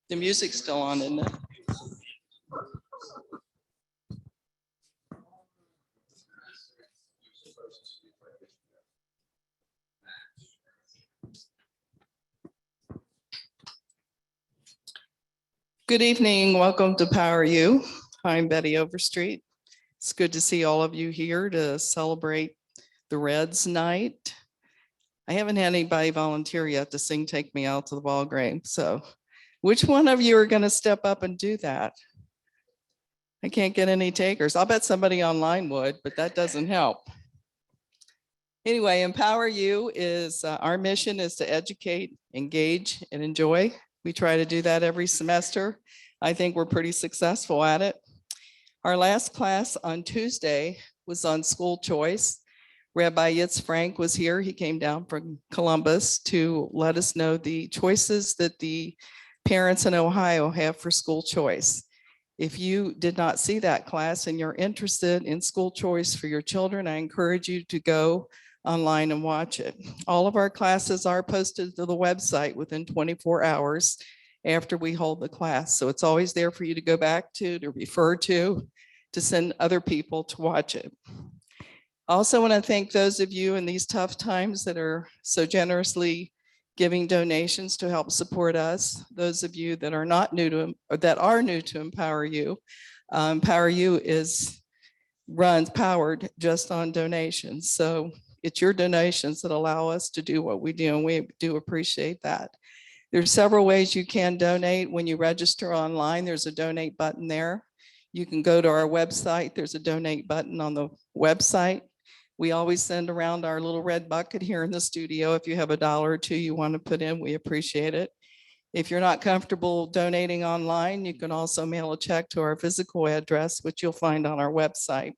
The music's still on, isn't it? Good evening. Welcome to Power U. I'm Betty Overstreet. It's good to see all of you here to celebrate the Reds night. I haven't had anybody volunteer yet to sing Take Me Out to the Ball Game. So which one of you are going to step up and do that? I can't get any takers. I'll bet somebody online would, but that doesn't help. Anyway, Empower U is our mission is to educate, engage, and enjoy. We try to do that every semester. I think we're pretty successful at it. Our last class on Tuesday was on school choice. Rabbi Yitz Frank was here. He came down from Columbus to let us know the choices that the parents in Ohio have for school choice. If you did not see that class and you're interested in school choice for your children, I encourage you to go online and watch it. All of our classes are posted to the website within 24 hours after we hold the class. So it's always there for you to go back to refer to send other people to watch it. I also want to thank those of you in these tough times that are so generously giving donations to help support us. Those of you that are not new to, or that are new to Empower U. Empower U is powered just on donations. So it's your donations that allow us to do what we do, and we do appreciate that. There's several ways you can donate. When you register online, there's a donate button there. You can go to our website. There's a donate button on the website. We always send around our little red bucket here in the studio. If you have $1 or $2 you want to put in, we appreciate it. If you're not comfortable donating online, you can also mail a check to our physical address, which you'll find on our website.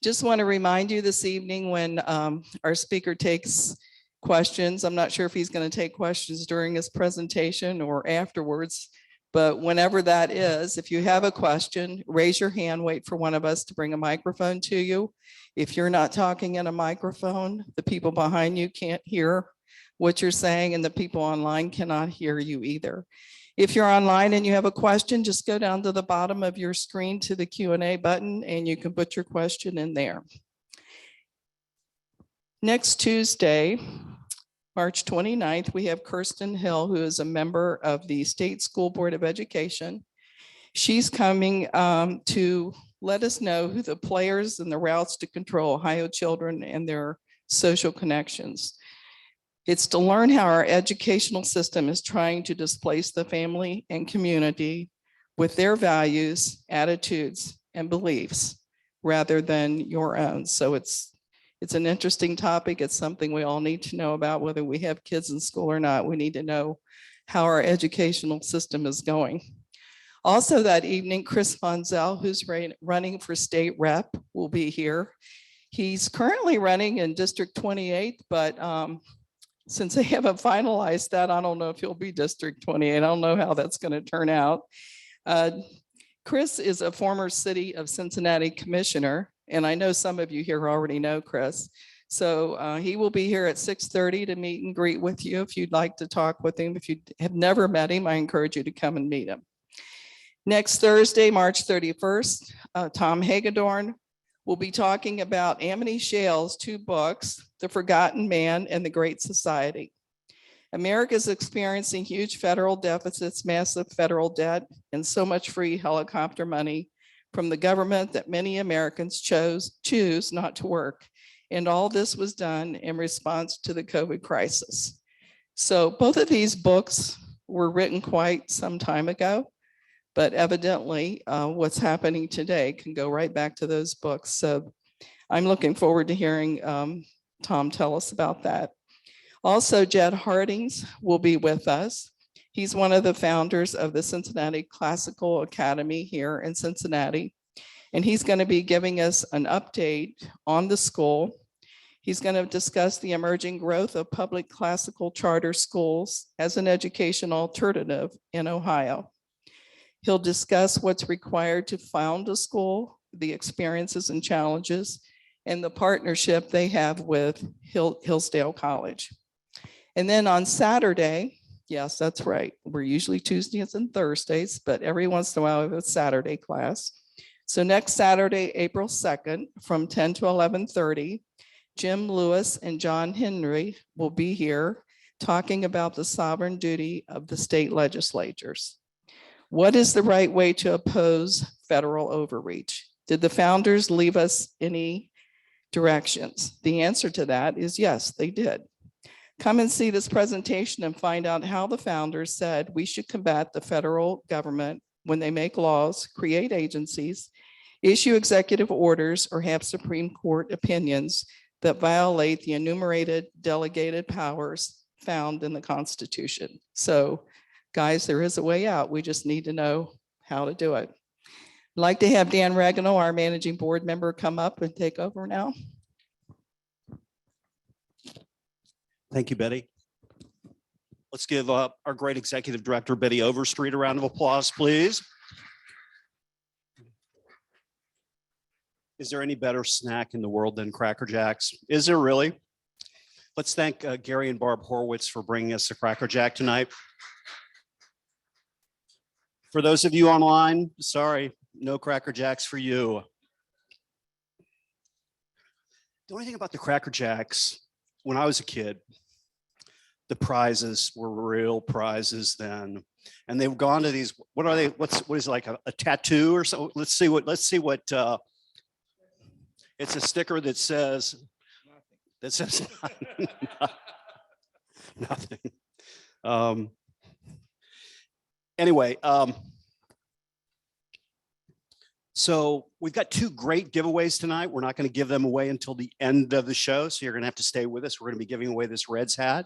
Just want to remind you this evening when our speaker takes questions, I'm not sure if he's going to take questions during his presentation or afterwards, but whenever that is, if you have a question, raise your hand, wait for one of us to bring a microphone to you. If you're not talking in a microphone, the people behind you can't hear what you're saying, and the people online cannot hear you either. If you're online and you have a question, just go down to the bottom of your screen to the Q&A button and you can put your question in there. Next Tuesday, March 29th, we have Kirsten Hill, who is a member of the State School Board of Education. She's coming to let us know who the players and the routes to control Ohio children and their social connections. It's to learn how our educational system is trying to displace the family and community with their values, attitudes, and beliefs rather than your own. So it's an interesting topic. It's something we all need to know about, whether we have kids in school or not. We need to know how our educational system is going. Also that evening, Chris Fonzel, who's running for state rep, will be here. He's currently running in District 28, but since they haven't finalized that, I don't know if he'll be District 28. I don't know how that's going to turn out. Chris is a former City of Cincinnati commissioner, and I know some of you here already know Chris. So he will be here at 6:30 to meet and greet with you if you'd like to talk with him. If you have never met him, I encourage you to come and meet him. Next Thursday, March 31st, Tom Hagedorn will be talking about Amity Shale's 2 books, The Forgotten Man and The Great Society. America is experiencing huge federal deficits, massive federal debt, and so much free helicopter money from the government that many Americans choose not to work. And all this was done in response to the COVID crisis. So both of these books were written quite some time ago, but evidently what's happening today can go right back to those books. So I'm looking forward to hearing Tom tell us about that. Also, Jed Hardings will be with us. He's one of the founders of the Cincinnati Classical Academy here in Cincinnati. And he's going to be giving us an update on the school. He's going to discuss the emerging growth of public classical charter schools as an education alternative in Ohio. He'll discuss what's required to found a school, the experiences and challenges, and the partnership they have with Hillsdale College. And then on Saturday, Yes, that's right. We're usually Tuesdays and Thursdays, but every once in a while we have a Saturday class. So next Saturday, April 2nd, from 10 to 11:30, Jim Lewis and John Henry will be here talking about the sovereign duty of the state legislatures. What is the right way to oppose federal overreach? Did the founders leave us any directions? The answer to that is yes, they did. Come and see this presentation and find out how the founders said we should combat the federal government when they make laws, create agencies, issue executive orders, or have Supreme Court opinions that violate the enumerated delegated powers found in the Constitution. So, guys, there is a way out. We just need to know how to do it. I'd like to have Dan Regano, our managing board member, come up and take over now. Thank you, Betty. Let's give our great executive director, Betty Overstreet, a round of applause, please. Is there any better snack in the world than Cracker Jacks? Is there really? Let's thank Gary and Barb Horwitz for bringing us the Cracker Jack tonight. For those of you online, sorry, no Cracker Jacks for you. The only thing about the Cracker Jacks, when I was a kid, the prizes were real prizes then. And they've gone to these, what are they, what is it, like a tattoo or so? Let's see what, it's a sticker that says nothing. Anyway, so we've got two great giveaways tonight. We're not going to give them away until the end of the show, so you're going to have to stay with us. We're going to be giving away this Reds hat,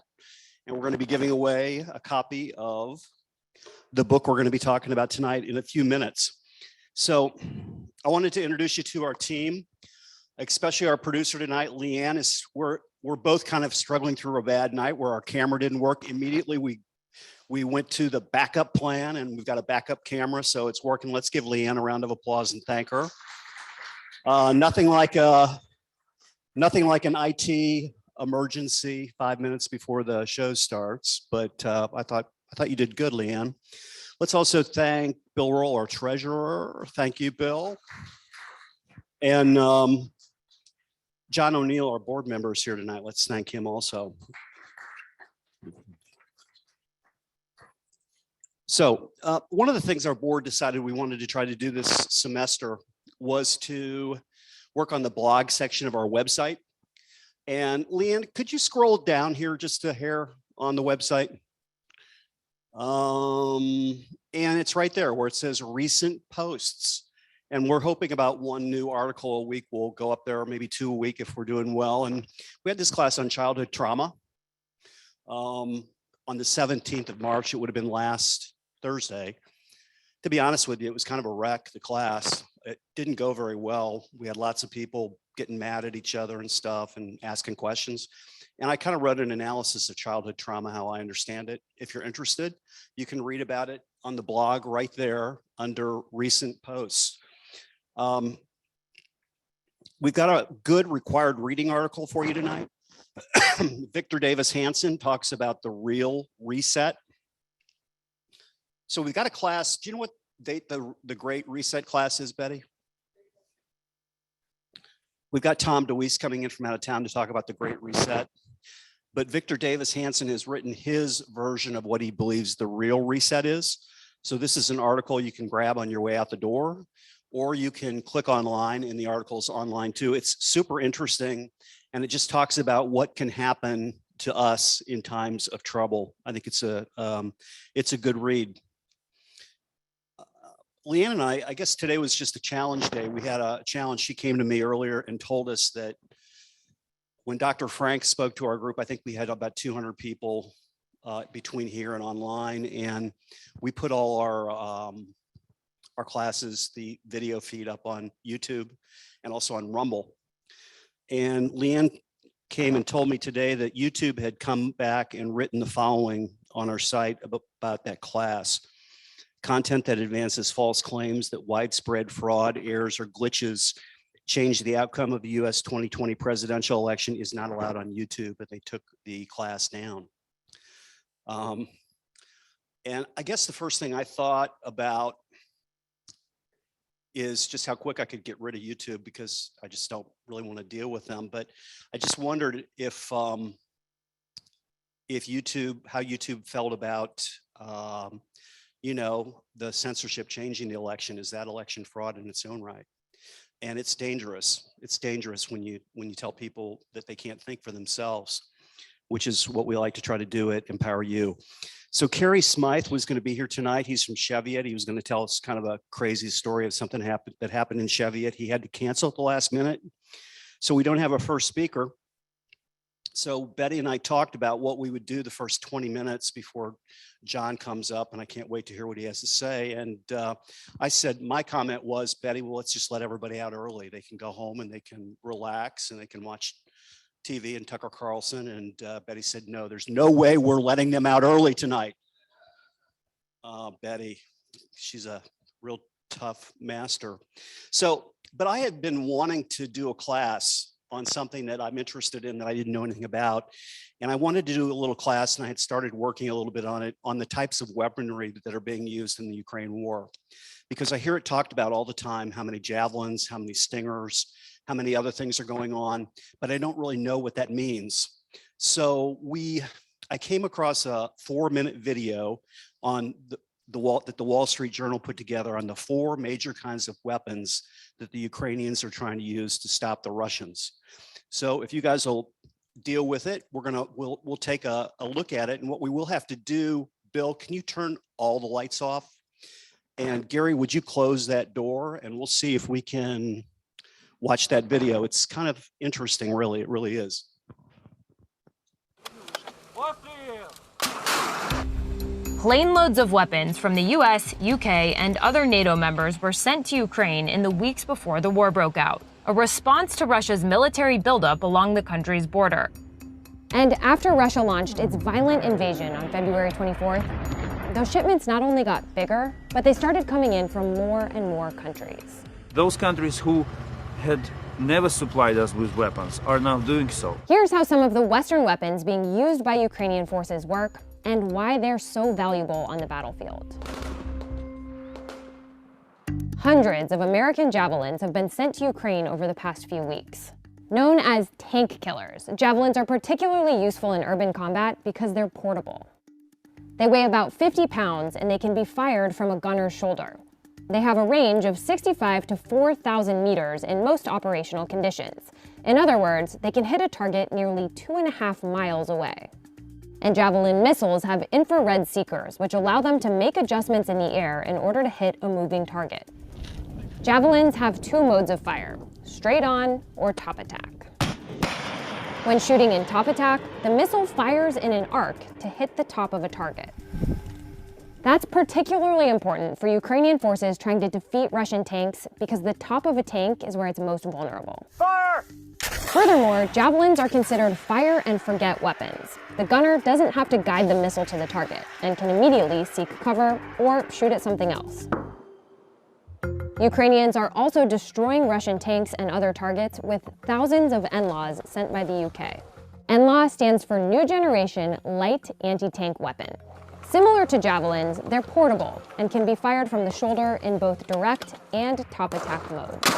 and we're going to be giving away a copy of the book we're going to be talking about tonight in a few minutes. So I wanted to introduce you to our team, especially our producer tonight, Leanne. We're both kind of struggling through a bad night where our camera didn't work. Immediately we went to the backup plan, and we've got a backup camera, so it's working. Let's give Leanne a round of applause and thank her. Nothing like an IT emergency 5 minutes before the show starts, but I thought you did good, Leanne. Let's also thank Bill Roll, our treasurer. Thank you, Bill. And John O'Neill, our board member, is here tonight. Let's thank him also. So one of the things our board decided we wanted to try to do this semester was to work on the blog section of our website. And Leanne, could you scroll down here just a hair on the website? And it's right there where it says recent posts. And we're hoping about one new article a week. We'll go up there, maybe 2 a week if we're doing well. And we had this class on childhood trauma on the 17th of March. It would have been last Thursday. To be honest with you, it was kind of a wreck, the class. It didn't go very well. We had lots of people getting mad at each other and stuff and asking questions. And I kind of wrote an analysis of childhood trauma, how I understand it. If you're interested, you can read about it on the blog right there under recent posts. We've got a good required reading article for you tonight. Victor Davis Hanson talks about the real reset. So we've got a class. Do you know what date the Great Reset class is, Betty? We've got Tom DeWeese coming in from out of town to talk about the Great Reset. But Victor Davis Hanson has written his version of what he believes the real reset is. So this is an article you can grab on your way out the door, or you can click online, and the article's online too. It's super interesting, and it just talks about what can happen to us in times of trouble. I think it's a good read. Leanne and I guess today was just a challenge day. We had a challenge. She came to me earlier and told us that when Dr. Frank spoke to our group, I think we had about 200 people between here and online, and we put all our classes, the video feed up on YouTube and also on Rumble. And Leanne came and told me today that YouTube had come back and written the following on our site about that class. Content that advances false claims that widespread fraud, errors, or glitches change the outcome of the US 2020 presidential election is not allowed on YouTube, but they took the class down. And I guess the first thing I thought about is just how quick I could get rid of YouTube, because I just don't really want to deal with them. But I just wondered if YouTube, how YouTube felt about, you know, the censorship changing the election. Is that election fraud in its own right? And it's dangerous. It's dangerous when you tell people that they can't think for themselves, which is what we like to try to do at Empower You. So Kerry Smythe was going to be here tonight. He's from Cheviot. He was going to tell us kind of a crazy story of something that happened in Cheviot. He had to cancel at the last minute. So we don't have a first speaker. So Betty and I talked about what we would do the first 20 minutes before John comes up, and I can't wait to hear what he has to say. And I said, my comment was, Betty, well, let's just let everybody out early. They can go home and they can relax and they can watch TV and Tucker Carlson. And Betty said, no, there's no way we're letting them out early tonight. Betty, she's a real tough master. So, but I had been wanting to do a class on something that I'm interested in that I didn't know anything about. And I wanted to do a little class, and I had started working a little bit on it, on the types of weaponry that are being used in the Ukraine war. Because I hear it talked about all the time, how many javelins, how many stingers, how many other things are going on, but I don't really know what that means. So I came across a 4-minute video on the Wall Street Journal put together on the 4 major kinds of weapons that the Ukrainians are trying to use to stop the Russians. So if you guys will deal with it, we'll take a look at it. And what we will have to do, Bill, can you turn all the lights off? And Gary, would you close that door? And we'll see if we can watch that video. It's kind of interesting, really. It really is. Plane loads of weapons from the US, UK, and other NATO members were sent to Ukraine in the weeks before the war broke out, a response to Russia's military buildup along the country's border. And after Russia launched its violent invasion on February 24th, those shipments not only got bigger, but they started coming in from more and more countries. Those countries who had never supplied us with weapons are now doing so. Here's how some of the Western weapons being used by Ukrainian forces work, and why they're so valuable on the battlefield. Hundreds of American javelins have been sent to Ukraine over the past few weeks. Known as tank killers, javelins are particularly useful in urban combat because they're portable. They weigh about 50 pounds and they can be fired from a gunner's shoulder. They have a range of 65 to 4,000 meters in most operational conditions. In other words, they can hit a target nearly 2.5 miles away. And Javelin missiles have infrared seekers, which allow them to make adjustments in the air in order to hit a moving target. Javelins have 2 modes of fire, straight on or top attack. When shooting in top attack, the missile fires in an arc to hit the top of a target. That's particularly important for Ukrainian forces trying to defeat Russian tanks because the top of a tank is where it's most vulnerable. Fire! Furthermore, javelins are considered fire and forget weapons. The gunner doesn't have to guide the missile to the target and can immediately seek cover or shoot at something else. Ukrainians are also destroying Russian tanks and other targets with thousands of NLAWs sent by the UK. NLAW stands for New Generation Light Anti-Tank Weapon. Similar to javelins, they're portable and can be fired from the shoulder in both direct and top attack modes.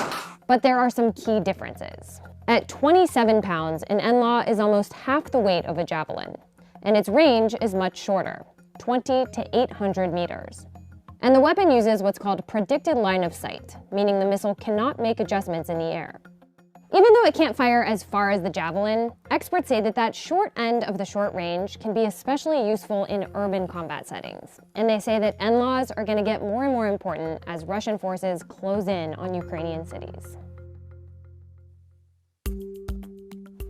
But there are some key differences. At 27 pounds, an NLAW is almost half the weight of a javelin, and its range is much shorter, 20 to 800 meters. And the weapon uses what's called predicted line of sight, meaning the missile cannot make adjustments in the air. Even though it can't fire as far as the javelin, experts say that short end of the short range can be especially useful in urban combat settings. And they say that NLAWs are going to get more and more important as Russian forces close in on Ukrainian cities.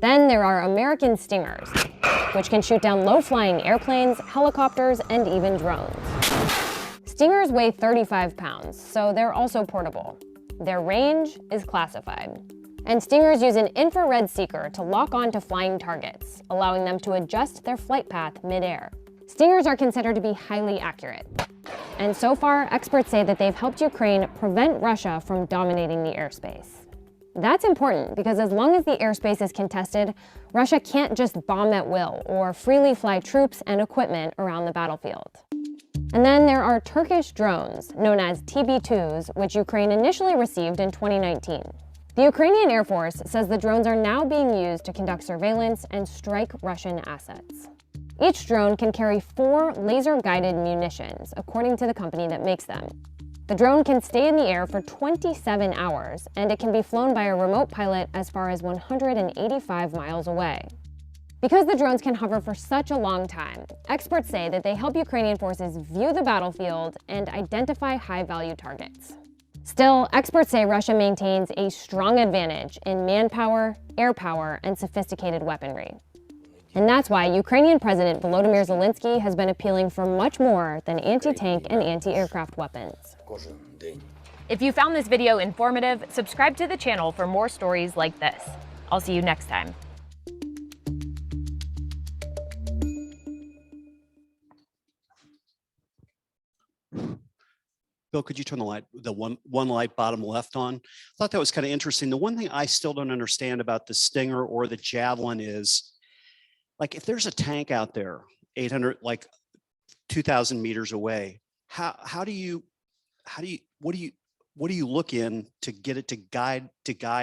Then there are American Stingers, which can shoot down low-flying airplanes, helicopters, and even drones. Stingers weigh 35 pounds, so they're also portable. Their range is classified. And Stingers use an infrared seeker to lock on to flying targets, allowing them to adjust their flight path mid-air. Stingers are considered to be highly accurate. And so far, experts say that they've helped Ukraine prevent Russia from dominating the airspace. That's important because as long as the airspace is contested, Russia can't just bomb at will or freely fly troops and equipment around the battlefield. And then there are Turkish drones, known as TB2s, which Ukraine initially received in 2019. The Ukrainian Air Force says the drones are now being used to conduct surveillance and strike Russian assets. Each drone can carry 4 laser-guided munitions, according to the company that makes them. The drone can stay in the air for 27 hours, and it can be flown by a remote pilot as far as 185 miles away. Because the drones can hover for such a long time, experts say that they help Ukrainian forces view the battlefield and identify high-value targets. Still, experts say Russia maintains a strong advantage in manpower, air power, and sophisticated weaponry. And that's why Ukrainian President Volodymyr Zelensky has been appealing for much more than anti-tank and anti-aircraft weapons. If you found this video informative, subscribe to the channel for more stories like this. I'll see you next time. Bill, could you turn the one light bottom left on? I thought that was kind of interesting. The one thing I still don't understand about the Stinger or the Javelin is, like, if there's a tank out there, 800, like 2,000 meters away, what do you look in to get it to guide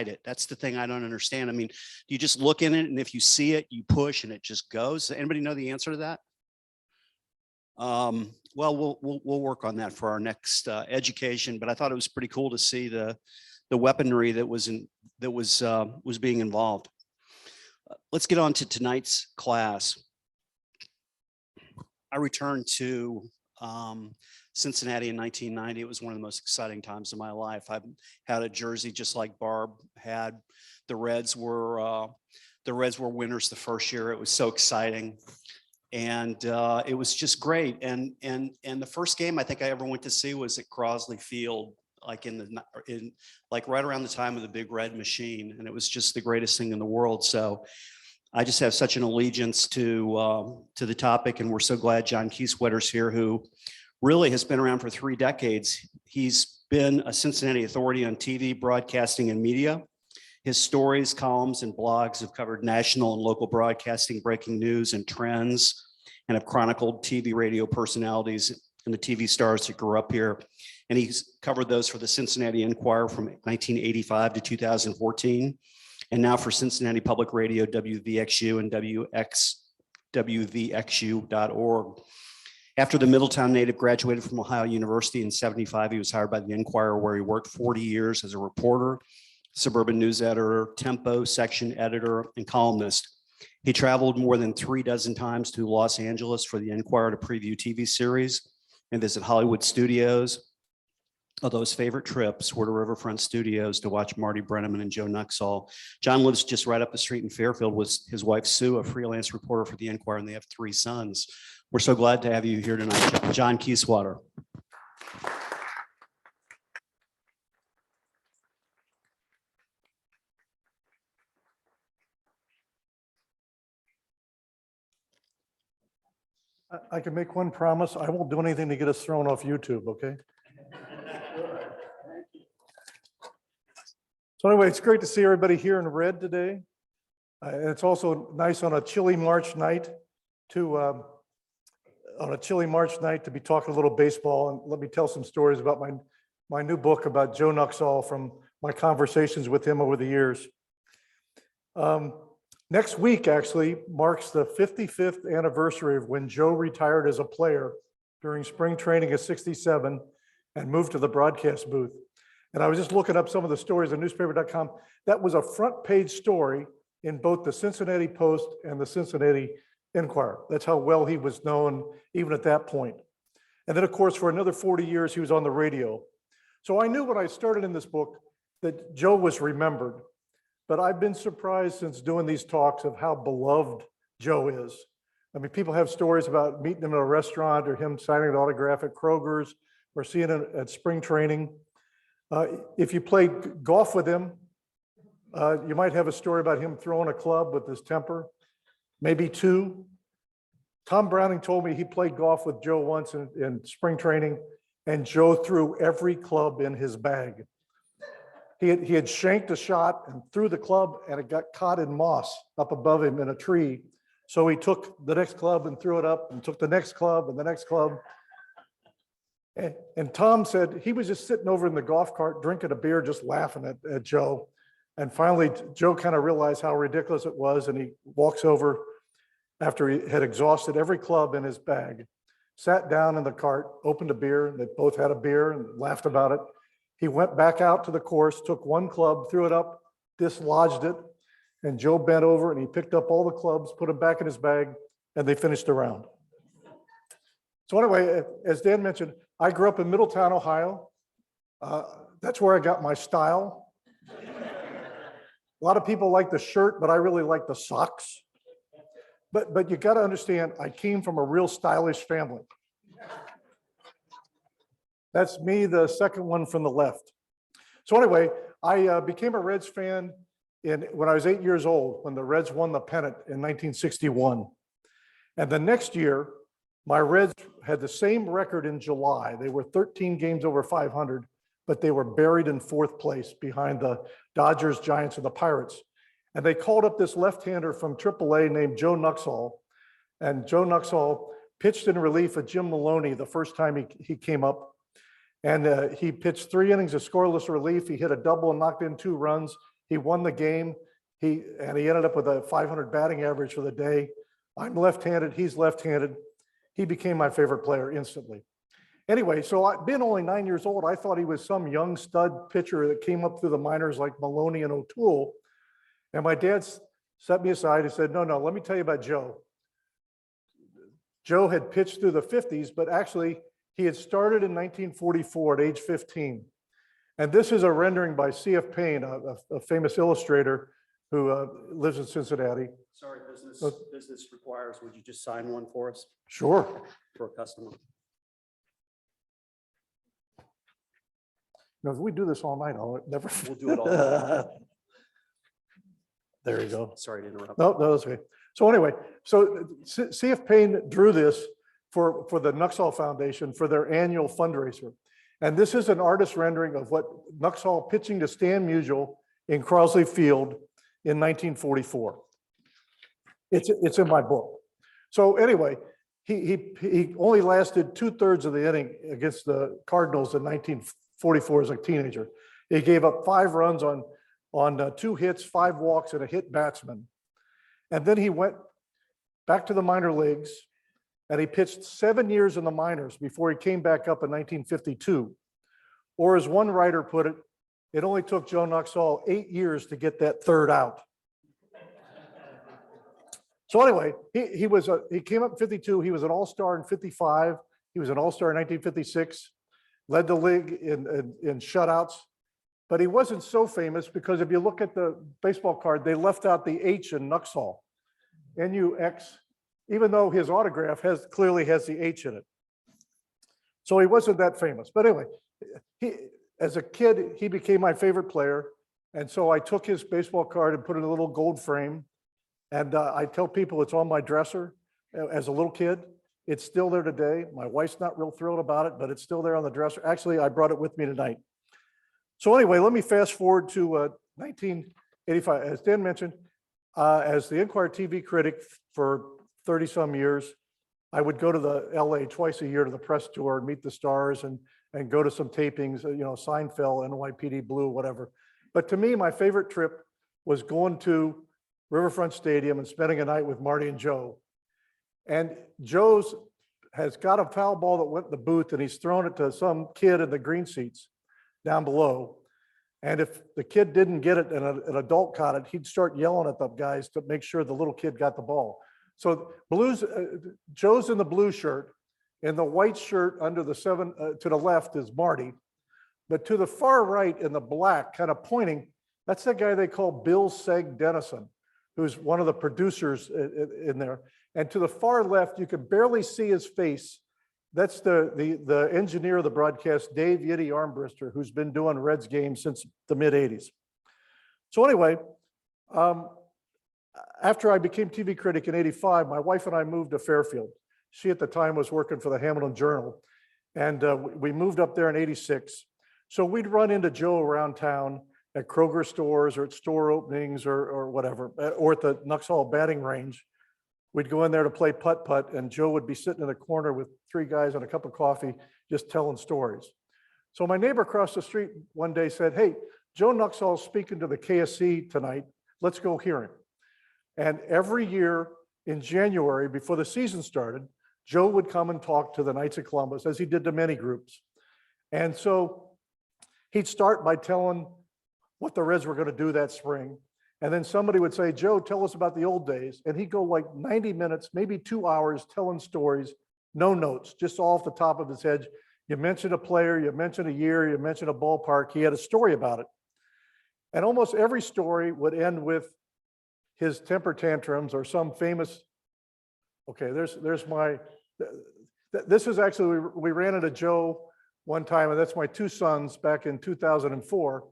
it? That's the thing I don't understand. I mean, do you just look in it, and if you see it, you push and it just goes? Does anybody know the answer to that? Well, we'll work on that for our next education. But I thought it was pretty cool to see the weaponry that was being involved. Let's get on to tonight's class. I returned to Cincinnati in 1990. It was one of the most exciting times of my life. I had a jersey just like Barb had. The Reds were winners the first year. It was so exciting. And it was just great. And the first game I think I ever went to see was at Crosley Field, like like right around the time of the Big Red Machine, and it was just the greatest thing in the world. So I just have such an allegiance to the topic, and we're so glad John Kiesewetter's here, who really has been around for 3 decades. He's been a Cincinnati authority on TV, broadcasting, and media. His stories, columns, and blogs have covered national and local broadcasting, breaking news, and trends, and have chronicled TV, radio personalities, and the TV stars that grew up here. And he's covered those for the Cincinnati Enquirer from 1985 to 2014, and now for Cincinnati Public Radio, WVXU, and WVXU.org. After the Middletown native graduated from Ohio University in 1975, he was hired by the Enquirer, where he worked 40 years as a reporter, suburban news editor, tempo section editor, and columnist. He traveled more than 36 times to Los Angeles for the Enquirer to preview TV series and visit Hollywood studios. Although his favorite trips were to Riverfront Studios to watch Marty Brennaman and Joe Nuxhall. John lives just right up the street in Fairfield with his wife, Sue, a freelance reporter for the Enquirer, and they have 3 sons. We're so glad to have you here tonight, John Kiesewetter. I can make one promise. I won't do anything to get us thrown off YouTube, okay? So anyway, it's great to see everybody here in red today. And it's also nice on a chilly March night to be talking a little baseball. And let me tell some stories about my new book about Joe Nuxhall from my conversations with him over the years. Next week actually marks the 55th anniversary of when Joe retired as a player during spring training at 67 and moved to the broadcast booth. And I was just looking up some of the stories on newspaper.com. That was a front page story in both the Cincinnati Post and the Cincinnati Enquirer. That's how well he was known even at that point. And then of course, for another 40 years, he was on the radio. So I knew when I started in this book that Joe was remembered. But I've been surprised since doing these talks of how beloved Joe is. I mean, people have stories about meeting him at a restaurant or him signing an autograph at Kroger's or seeing him at spring training. If you played golf with him, you might have a story about him throwing a club with his temper, maybe 2. Tom Browning told me he played golf with Joe once in spring training, and Joe threw every club in his bag. He had shanked a shot and threw the club, and it got caught in moss up above him in a tree. So he took the next club and threw it up, and took the next club and the next club. And Tom said he was just sitting over in the golf cart, drinking a beer, just laughing at Joe. And finally, Joe kind of realized how ridiculous it was. And he walks over after he had exhausted every club in his bag, sat down in the cart, opened a beer, and they both had a beer and laughed about it. He went back out to the course, took one club, threw it up, dislodged it, and Joe bent over and he picked up all the clubs, put them back in his bag, and they finished the round. So anyway, as Dan mentioned, I grew up in Middletown, Ohio. That's where I got my style. A lot of people like the shirt, but I really like the socks. But you got to understand, I came from a real stylish family. That's me, the second one from the left. So anyway, I became a Reds fan when I was 8 years old, when the Reds won the pennant in 1961. And the next year, my Reds had the same record in July. They were 13 games over 500, but they were buried in fourth place behind the Dodgers, Giants, and the Pirates. And they called up this left-hander from AAA named Joe Nuxhall. And Joe Nuxhall pitched in relief of Jim Maloney the first time he came up. And he pitched 3 innings of scoreless relief. He hit a double and knocked in 2 runs. He won the game. He ended up with a 500 batting average for the day. I'm left-handed, he's left-handed. He became my favorite player instantly. Anyway, so being only 9 years old, I thought he was some young stud pitcher that came up through the minors like Maloney and O'Toole. And my dad set me aside and said, no, let me tell you about Joe. Joe had pitched through the 50s, but actually he had started in 1944 at age 15. And this is a rendering by C.F. Payne, a famous illustrator who lives in Cincinnati. Sorry, business requires, would you just sign one for us? Sure. For a customer. No, if we do this all night, I'll never. We'll do it all night. There you go. Sorry to interrupt. No, that's okay. So anyway, so C.F. Payne drew this for the Nuxhall Foundation for their annual fundraiser. And this is an artist rendering of what Nuxhall pitching to Stan Musial in Crosley Field in 1944. It's in my book. So anyway, he only lasted 2/3 of the inning against the Cardinals in 1944 as a teenager. He gave up 5 runs on 2 hits, 5 walks, and a hit batsman. And then he went back to the minor leagues, and he pitched 7 years in the minors before he came back up in 1952. Or as one writer put it, it only took Joe Nuxhall 8 years to get that 3rd out. So anyway, he came up in 52. He was an all-star in 55. He was an all-star in 1956, led the league in shutouts. But he wasn't so famous because if you look at the baseball card, they left out the H in Nuxhall, N-U-X, even though his autograph clearly has the H in it. So he wasn't that famous. But anyway, as a kid, he became my favorite player. And so I took his baseball card and put it in a little gold frame. And I tell people it's on my dresser as a little kid. It's still there today. My wife's not real thrilled about it, but it's still there on the dresser. Actually, I brought it with me tonight. So anyway, let me fast forward to 1985. As Dan mentioned, as the Enquirer TV critic for 30 some years, I would go to the LA twice a year to the press tour and meet the stars and go to some tapings, Seinfeld, NYPD Blue, whatever. But to me, my favorite trip was going to Riverfront Stadium and spending a night with Marty and Joe. And Joe's has got a foul ball that went in the booth and he's thrown it to some kid in the green seats down below. And if the kid didn't get it and an adult caught it, he'd start yelling at the guys to make sure the little kid got the ball. So Joe's in the blue shirt, and the white shirt under the 7 to the left is Marty. But to the far right in the black, kind of pointing, that's the guy they call Bill Seg Dennison, who's one of the producers in there. And to the far left, you can barely see his face. That's the engineer of the broadcast, Dave Yiddy Armbrister, who's been doing Reds games since the mid-'80s. So anyway, after I became TV critic in '85, my wife and I moved to Fairfield. She at the time was working for the Hamilton Journal. And we moved up there in '86. So we'd run into Joe around town at Kroger stores or at store openings or whatever, or at the Nuxhall batting range. we'd go in there to play putt-putt, and Joe would be sitting in a corner with 3 guys and a cup of coffee, just telling stories. So my neighbor across the street one day said, hey, Joe Nuxhall is speaking to the KSC tonight. Let's go hear him. And every year in January, before the season started, Joe would come and talk to the Knights of Columbus, as he did to many groups. And so he'd start by telling what the Reds were going to do that spring. And then somebody would say, Joe, tell us about the old days. And he'd go like 90 minutes, maybe 2 hours telling stories, no notes, just off the top of his head. You mentioned a player, you mentioned a year, you mentioned a ballpark. He had a story about it. And almost every story would end with his temper tantrums or some famous, okay, there's my, this is actually, we ran into Joe one time, and that's my 2 sons back in 2004.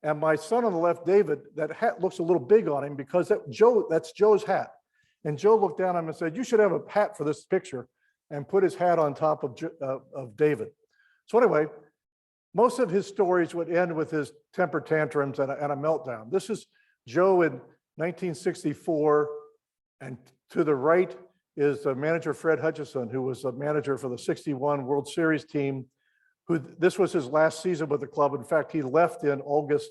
And my son on the left, David, that hat looks a little big on him because that's Joe's hat. And Joe looked down at him and said, you should have a hat for this picture, and put his hat on top of David. So anyway, most of his stories would end with his temper tantrums and a meltdown. This is Joe in 1964, and to the right is the manager Fred Hutchison, who was a manager for the 61 World Series team, who this was his last season with the club. In fact, he left in August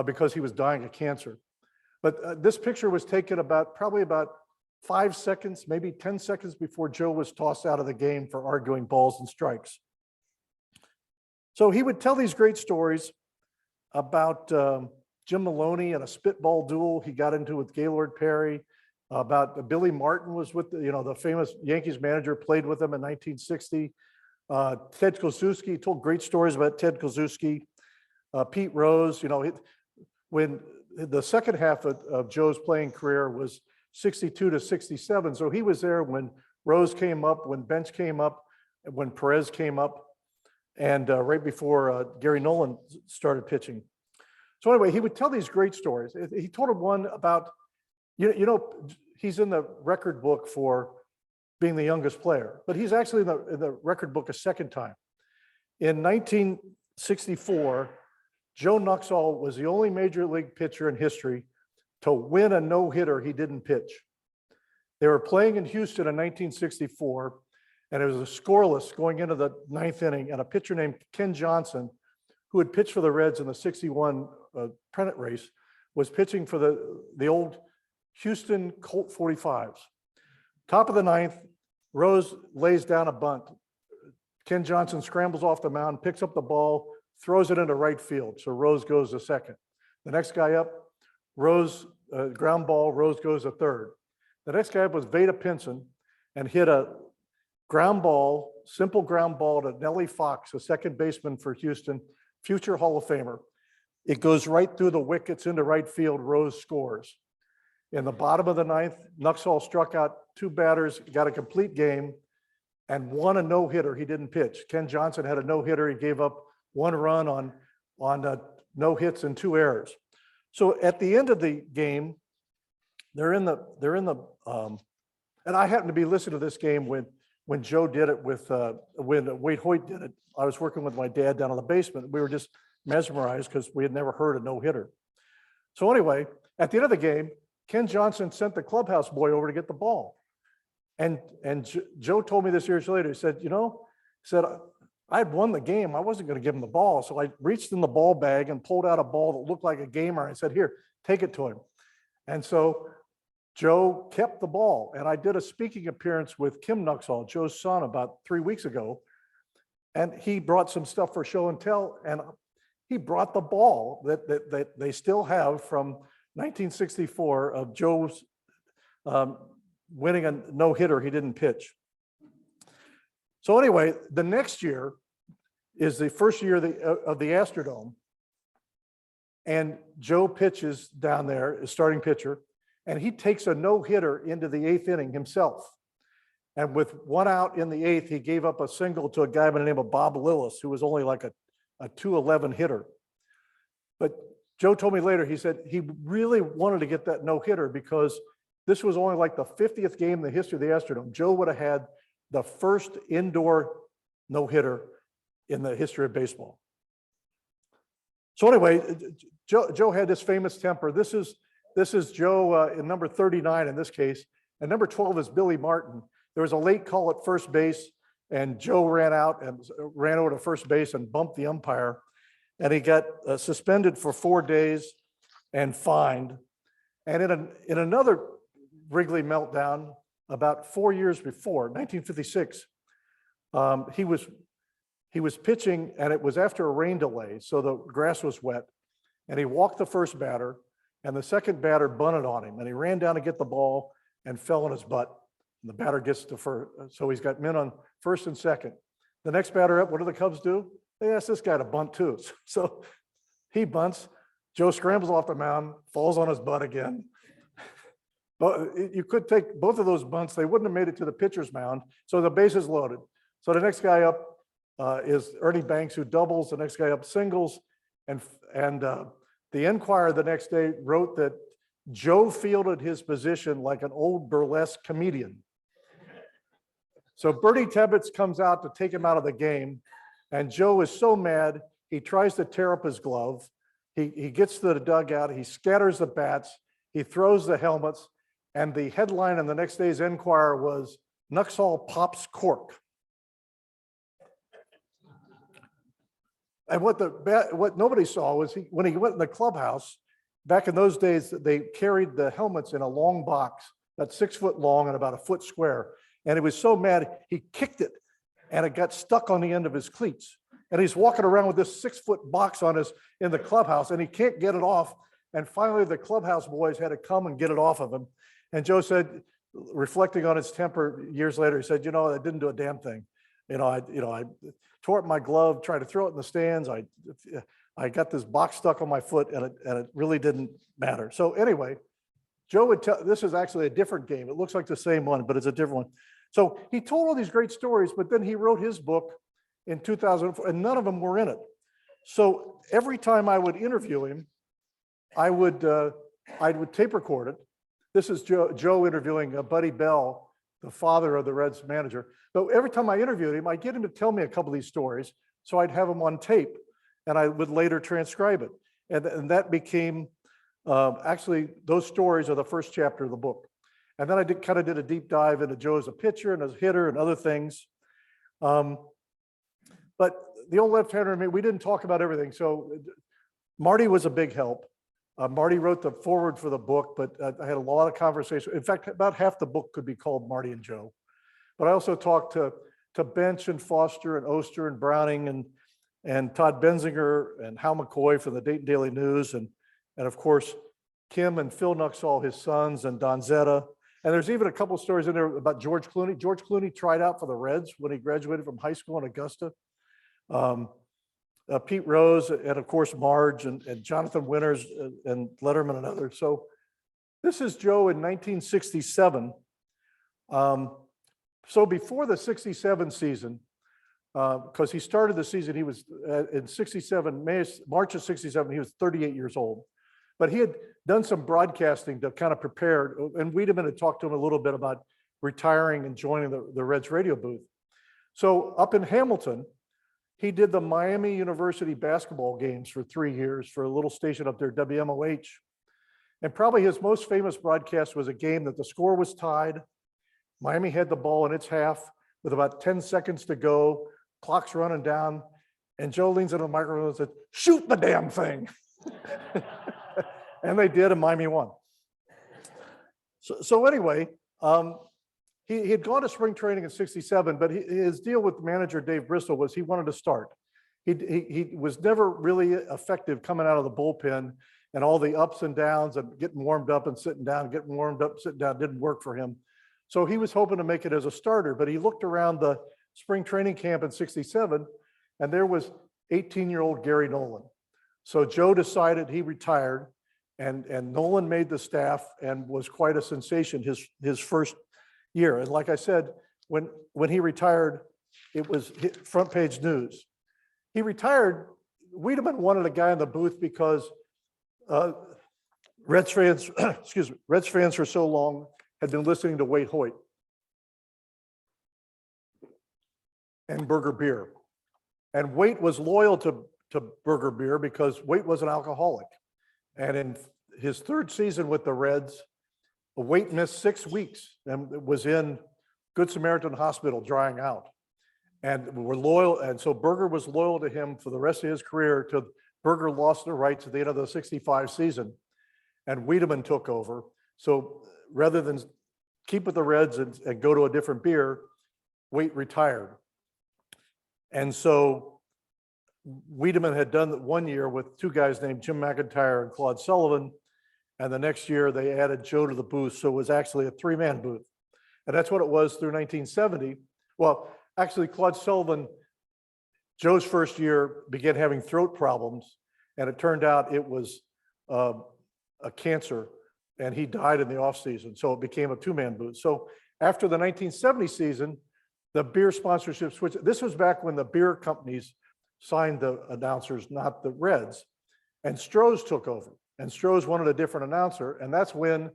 because he was dying of cancer. But this picture was taken probably about 5 seconds, maybe 10 seconds before Joe was tossed out of the game for arguing balls and strikes. So he would tell these great stories about Jim Maloney and a spitball duel he got into with Gaylord Perry, about Billy Martin was with the famous Yankees manager, played with him in 1960. Ted Kozuski told great stories about Ted Kozuski. Pete Rose, when the second half of Joe's playing career was 62 to 67. So he was there when Rose came up, when Bench came up, when Perez came up, and right before Gary Nolan started pitching. So anyway, he would tell these great stories. He told him one about, he's in the record book for being the youngest player, but he's actually in the record book a second time. In 1964, Joe Nuxhall was the only major league pitcher in history to win a no-hitter he didn't pitch. They were playing in Houston in 1964, and it was a scoreless going into the 9th inning, and a pitcher named Ken Johnson, who had pitched for the Reds in the 61 pennant race, was pitching for the old Houston Colt 45s. Top of the 9th, Rose lays down a bunt. Ken Johnson scrambles off the mound, picks up the ball, throws it into right field. So Rose goes to second. The next guy up, Rose, ground ball, Rose goes to third. The next guy up was Veda Pinson, and hit a ground ball, simple ground ball to Nellie Fox, a second baseman for Houston, future Hall of Famer. It goes right through the wickets into right field. Rose scores. In the bottom of the 9th, Nuxhall struck out 2 batters, got a complete game, and won a no-hitter he didn't pitch. Ken Johnson had a no-hitter. He gave up 1 run on no hits and 2 errors. So at the end of the game, they're in the and I happened to be listening to this game when Joe did it when Wade Hoyt did it. I was working with my dad down in the basement. We were just mesmerized because we had never heard a no-hitter. So anyway, at the end of the game, Ken Johnson sent the clubhouse boy over to get the ball. And Joe told me this years later. He said, I had won the game. I wasn't going to give him the ball. So I reached in the ball bag and pulled out a ball that looked like a gamer. I said, here, take it to him. And so Joe kept the ball. And I did a speaking appearance with Kim Nuxhall, Joe's son, about 3 weeks ago. And he brought some stuff for show and tell. And he brought the ball that they still have from 1964 of Joe's winning a no-hitter he didn't pitch. So anyway, the next year is the first year of the Astrodome, and Joe pitches down there as starting pitcher, and he takes a no-hitter into the 8th inning himself. And with 1 out in the 8th, he gave up a single to a guy by the name of Bob Lillis, who was only like a 211 hitter. But Joe told me later, he said he really wanted to get that no-hitter because this was only like the 50th game in the history of the Astrodome. Joe would have had the first indoor no-hitter in the history of baseball. So anyway, Joe had this famous temper. This is Joe in number 39 in this case. and number 12 is Billy Martin. There was a late call at first base, and Joe ran out and ran over to first base and bumped the umpire, and he got suspended for 4 days and fined. And in another Wrigley meltdown, about 4 years before, 1956, he was pitching, and it was after a rain delay, so the grass was wet, and he walked the first batter, and the second batter bunted on him, and he ran down to get the ball and fell on his butt. And the batter gets to first, so he's got men on first and second. The next batter up, what do the Cubs do? They ask this guy to bunt too. So he bunts. Joe scrambles off the mound, falls on his butt again. But you could take both of those bunts, they wouldn't have made it to the pitcher's mound, so the base is loaded. So the next guy up is Ernie Banks, who doubles. The next guy up singles, and the Enquirer the next day wrote that Joe fielded his position like an old burlesque comedian. So Bertie Tebbetts comes out to take him out of the game, and Joe is so mad, he tries to tear up his glove. He gets to the dugout, he scatters the bats, he throws the helmets, and the headline in the next day's Enquirer was, "Nuxhall pops cork." And what nobody saw was when he went in the clubhouse, back in those days, they carried the helmets in a long box, that's 6 foot long and about a foot square. And he was so mad, he kicked it, and it got stuck on the end of his cleats. And he's walking around with this 6 foot box in the clubhouse, and he can't get it off. And finally, the clubhouse boys had to come and get it off of him. And Joe said, reflecting on his temper years later, he said, I didn't do a damn thing. I tore up my glove, tried to throw it in the stands. I got this box stuck on my foot, and it really didn't matter. So anyway, Joe would tell, this is actually a different game. It looks like the same one, but it's a different one. So he told all these great stories, but then he wrote his book in 2004, and none of them were in it. So every time I would interview him, I would tape record it. This is Joe interviewing Buddy Bell, the father of the Reds manager. But every time I interviewed him, I'd get him to tell me a couple of these stories, so I'd have them on tape, and I would later transcribe it. And that became, actually, those stories are the first chapter of the book. And then I kind of did a deep dive into Joe as a pitcher and as a hitter and other things. But the Old Lefthander and Me, we didn't talk about everything. So Marty was a big help. Marty wrote the foreword for the book, but I had a lot of conversation. In fact, about half the book could be called Marty and Joe. But I also talked to Bench and Foster and Oster and Browning and Todd Benzinger and Hal McCoy from the Dayton Daily News, and of course, Kim and Phil Nuxhall, his sons, and Don Zetta. And there's even a couple of stories in there about George Clooney. George Clooney tried out for the Reds when he graduated from high school in Augusta. Pete Rose, and of course, Marge and Jonathan Winters and Letterman and others. So this is Joe in 1967. So before the 67 season, because he started the season, he was in 67, March of 67, he was 38 years old. But he had done some broadcasting to kind of prepare, and Wiedemann had talked to him a little bit about retiring and joining the Reds radio booth. So up in Hamilton, he did the Miami University basketball games for 3 years for a little station up there, WMOH. And probably his most famous broadcast was a game that the score was tied. Miami had the ball in its half with about 10 seconds to go, clock's running down, and Joe leans into the microphone and said, "Shoot the damn thing." And they did, and Miami won. So anyway, he had gone to spring training in 67, but his deal with manager Dave Bristol was he wanted to start. He was never really effective coming out of the bullpen, and all the ups and downs of getting warmed up and sitting down, getting warmed up, sitting down didn't work for him. So he was hoping to make it as a starter, but he looked around the spring training camp in 67, and there was 18-year-old Gary Nolan. So Joe decided he retired, and Nolan made the staff and was quite a sensation his first year. And like I said, when he retired, it was front page news. He retired, Wiedemann wanted a guy in the booth because Reds fans, Reds fans for so long had been listening to Wade Hoyt and Burger Beer. And Wade was loyal to Burger Beer because Wade was an alcoholic. And in his third season with the Reds, Waite missed 6 weeks and was in Good Samaritan Hospital drying out. And were loyal, and so Berger was loyal to him for the rest of his career. Till Berger lost the rights at the end of the '65 season, and Wiedemann took over. So rather than keep with the Reds and go to a different beer, Waite retired. And so Wiedemann had done 1 year with 2 guys named Jim McIntyre and Claude Sullivan. And the next year they added Joe to the booth. So it was actually a 3-man booth. And that's what it was through 1970. Well, actually Claude Sullivan, Joe's first year, began having throat problems. And it turned out it was a cancer, and he died in the off season. So it became a 2-man booth. So after the 1970 season, the beer sponsorship switched. This was back when the beer companies signed the announcers, not the Reds. And Stroh's took over. And Stroh's wanted a different announcer. And that's when,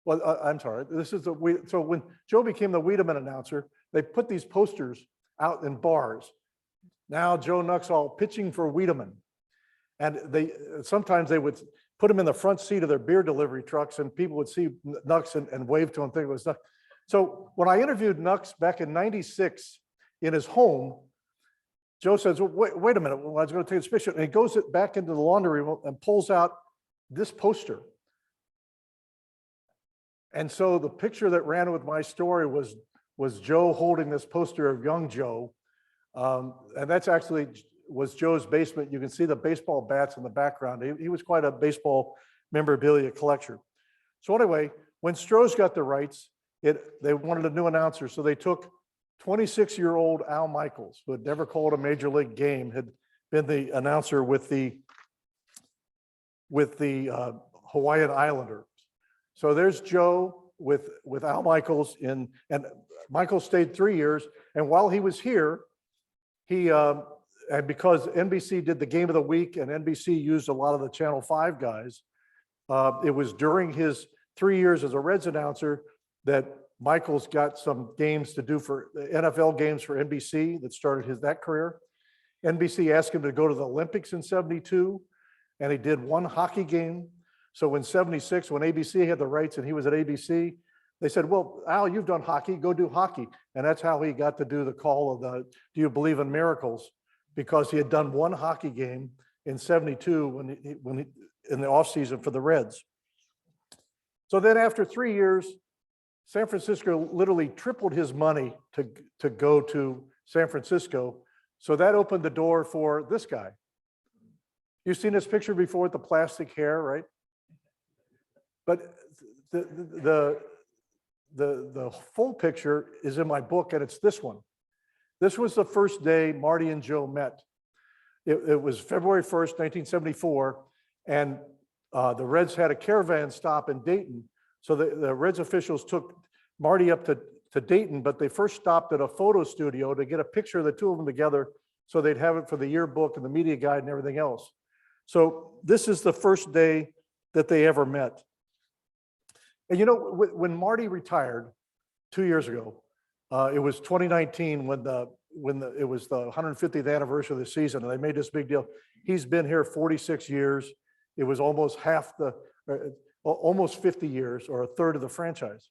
well, I'm sorry, so when Joe became the Wiedemann announcer, they put these posters out in bars. Now Joe Nuxhall pitching for Wiedemann. And sometimes they would put him in the front seat of their beer delivery trucks, and people would see Nux and wave to him, think it was Nux. So when I interviewed Nux back in '96 in his home, Joe says, well, wait a minute, well, I was going to take this picture. And he goes back into the laundry room and pulls out this poster. And so the picture that ran with my story was Joe holding this poster of young Joe. And that's actually was Joe's basement. You can see the baseball bats in the background. He was quite a baseball memorabilia collector. So anyway, when Stroh's got the rights, they wanted a new announcer. So they took 26-year-old Al Michaels, who had never called a major league game, had been the announcer with the Hawaiian Islanders. So there's Joe with Al Michaels and Michaels stayed 3 years. And while he was here, and because NBC did the game of the week and NBC used a lot of the Channel 5 guys, it was during his 3 years as a Reds announcer that Michaels got some games to do for NFL games for NBC that started that career. NBC asked him to go to the Olympics in '72, and he did 1 hockey game. So in '76, when ABC had the rights and he was at ABC, they said, well, Al, you've done hockey, go do hockey. And that's how he got to do the call of the Do You Believe in Miracles? Because he had done 1 hockey game in '72 when he in the offseason for the Reds. So then after 3 years, San Francisco literally tripled his money to go to San Francisco. So that opened the door for this guy. You've seen this picture before with the plastic hair, right? But the full picture is in my book, and it's this one. This was the first day Marty and Joe met. It was February 1st, 1974, and the Reds had a caravan stop in Dayton. So the Reds officials took Marty up to Dayton, but they first stopped at a photo studio to get a picture of the 2 of them together so they'd have it for the yearbook and the media guide and everything else. So this is the first day that they ever met. And you know, when Marty retired 2 years ago, it was 2019 when it was the 150th anniversary of the season, and they made this big deal. He's been here 46 years. It was almost almost 50 years, or a third of the franchise.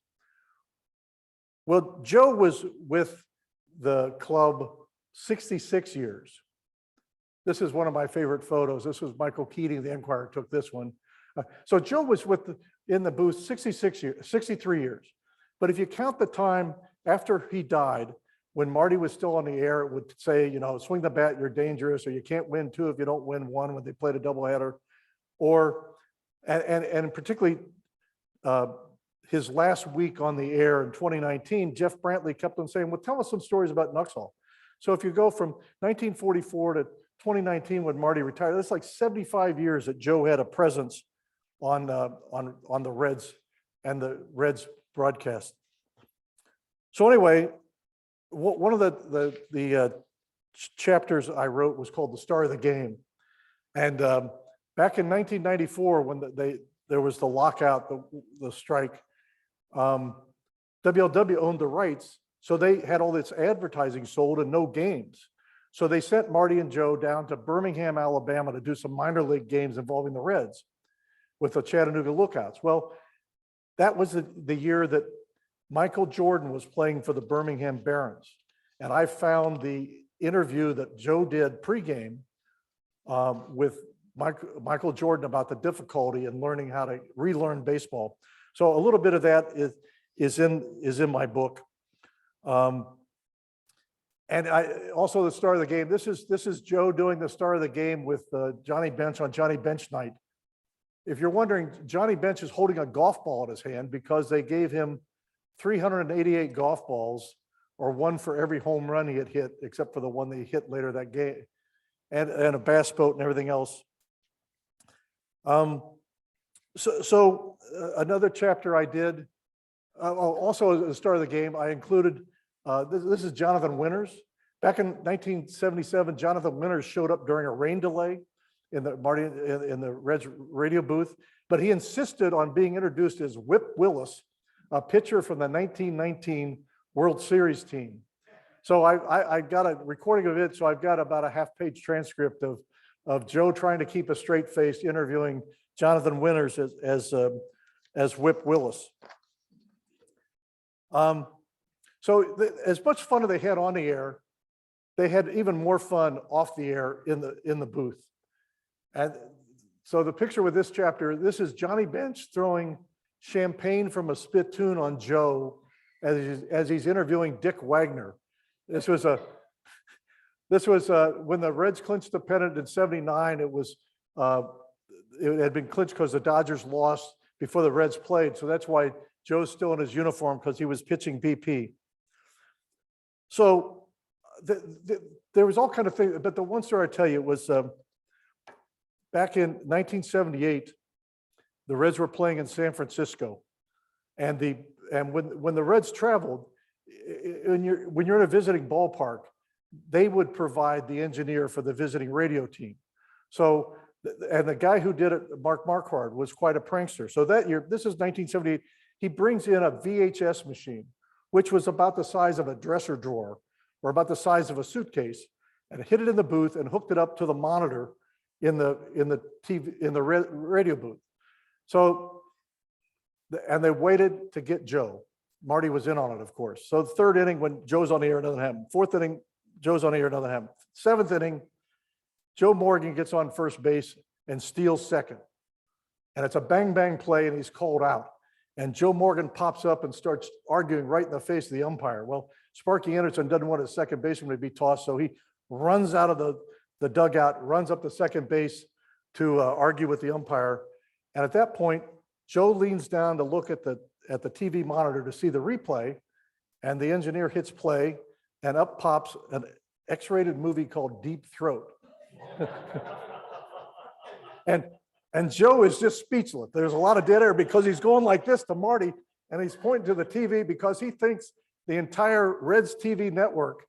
Well, Joe was with the club 66 years. This is one of my favorite photos. This was Michael Keating, the Enquirer, took this one. So Joe was in the booth 63 years. But if you count the time after he died, when Marty was still on the air, it would say, you know, swing the bat, you're dangerous, or you can't win 2 if you don't win 1 when they played a doubleheader. And particularly his last week on the air in 2019, Jeff Brantley kept on saying, well, tell us some stories about Nuxhall. So if you go from 1944 to 2019 when Marty retired, that's like 75 years that Joe had a presence on the Reds and the Reds broadcast. So anyway, one of the chapters I wrote was called The Star of the Game. And back in 1994, when there was the lockout, the strike, WLW owned the rights. So they had all this advertising sold and no games. So they sent Marty and Joe down to Birmingham, Alabama to do some minor league games involving the Reds with the Chattanooga Lookouts. Well, that was the year that Michael Jordan was playing for the Birmingham Barons. And I found the interview that Joe did pregame with Michael Jordan about the difficulty in learning how to relearn baseball. So a little bit of that is in my book. And I also the start of the game. This is Joe doing the start of the game with Johnny Bench on Johnny Bench night. If you're wondering, Johnny Bench is holding a golf ball in his hand because they gave him 388 golf balls, or one for every home run he had hit, except for the one that he hit later that game, and a bass boat and everything else. So another chapter I did, also at the start of the game, I included, this is Jonathan Winters. Back in 1977, Jonathan Winters showed up during a rain delay in the Reds radio booth, but he insisted on being introduced as Whip Willis, a pitcher from the 1919 World Series team. So I got a recording of it, so I've got about a half-page transcript of Joe trying to keep a straight face interviewing Jonathan Winters as Whip Willis. So as much fun as they had on the air, they had even more fun off the air in the booth. And so the picture with this chapter, this is Johnny Bench throwing champagne from a spittoon on Joe as he's interviewing Dick Wagner. This was when the Reds clinched the pennant in '79. It had been clinched because the Dodgers lost before the Reds played. So that's why Joe's still in his uniform, because he was pitching BP. So there was all kind of things, but the one story I tell you was back in 1978, the Reds were playing in San Francisco, and when the Reds traveled, when you're in a visiting ballpark, they would provide the engineer for the visiting radio team. So, and the guy who did it, Mark Marquardt, was quite a prankster. So that year, this is 1978, he brings in a VHS machine, which was about the size of a dresser drawer or about the size of a suitcase, and hid it in the booth and hooked it up to the monitor in the radio booth. So, and they waited to get Joe. Marty was in on it, of course. So the third inning, when Joe's on the air, it doesn't happen. Fourth inning, Joe's on the air, it doesn't happen. Seventh inning, Joe Morgan gets on first base and steals second. And it's a bang, bang play, and he's called out. And Joe Morgan pops up and starts arguing right in the face of the umpire. Well, Sparky Anderson doesn't want his second baseman to be tossed, so he runs out of the dugout, runs up to second base to argue with the umpire. And at that point, Joe leans down to look at the TV monitor to see the replay, and the engineer hits play, and up pops an X-rated movie called Deep Throat. And Joe is just speechless. There's a lot of dead air because he's going like this to Marty, and he's pointing to the TV because he thinks the entire Reds TV network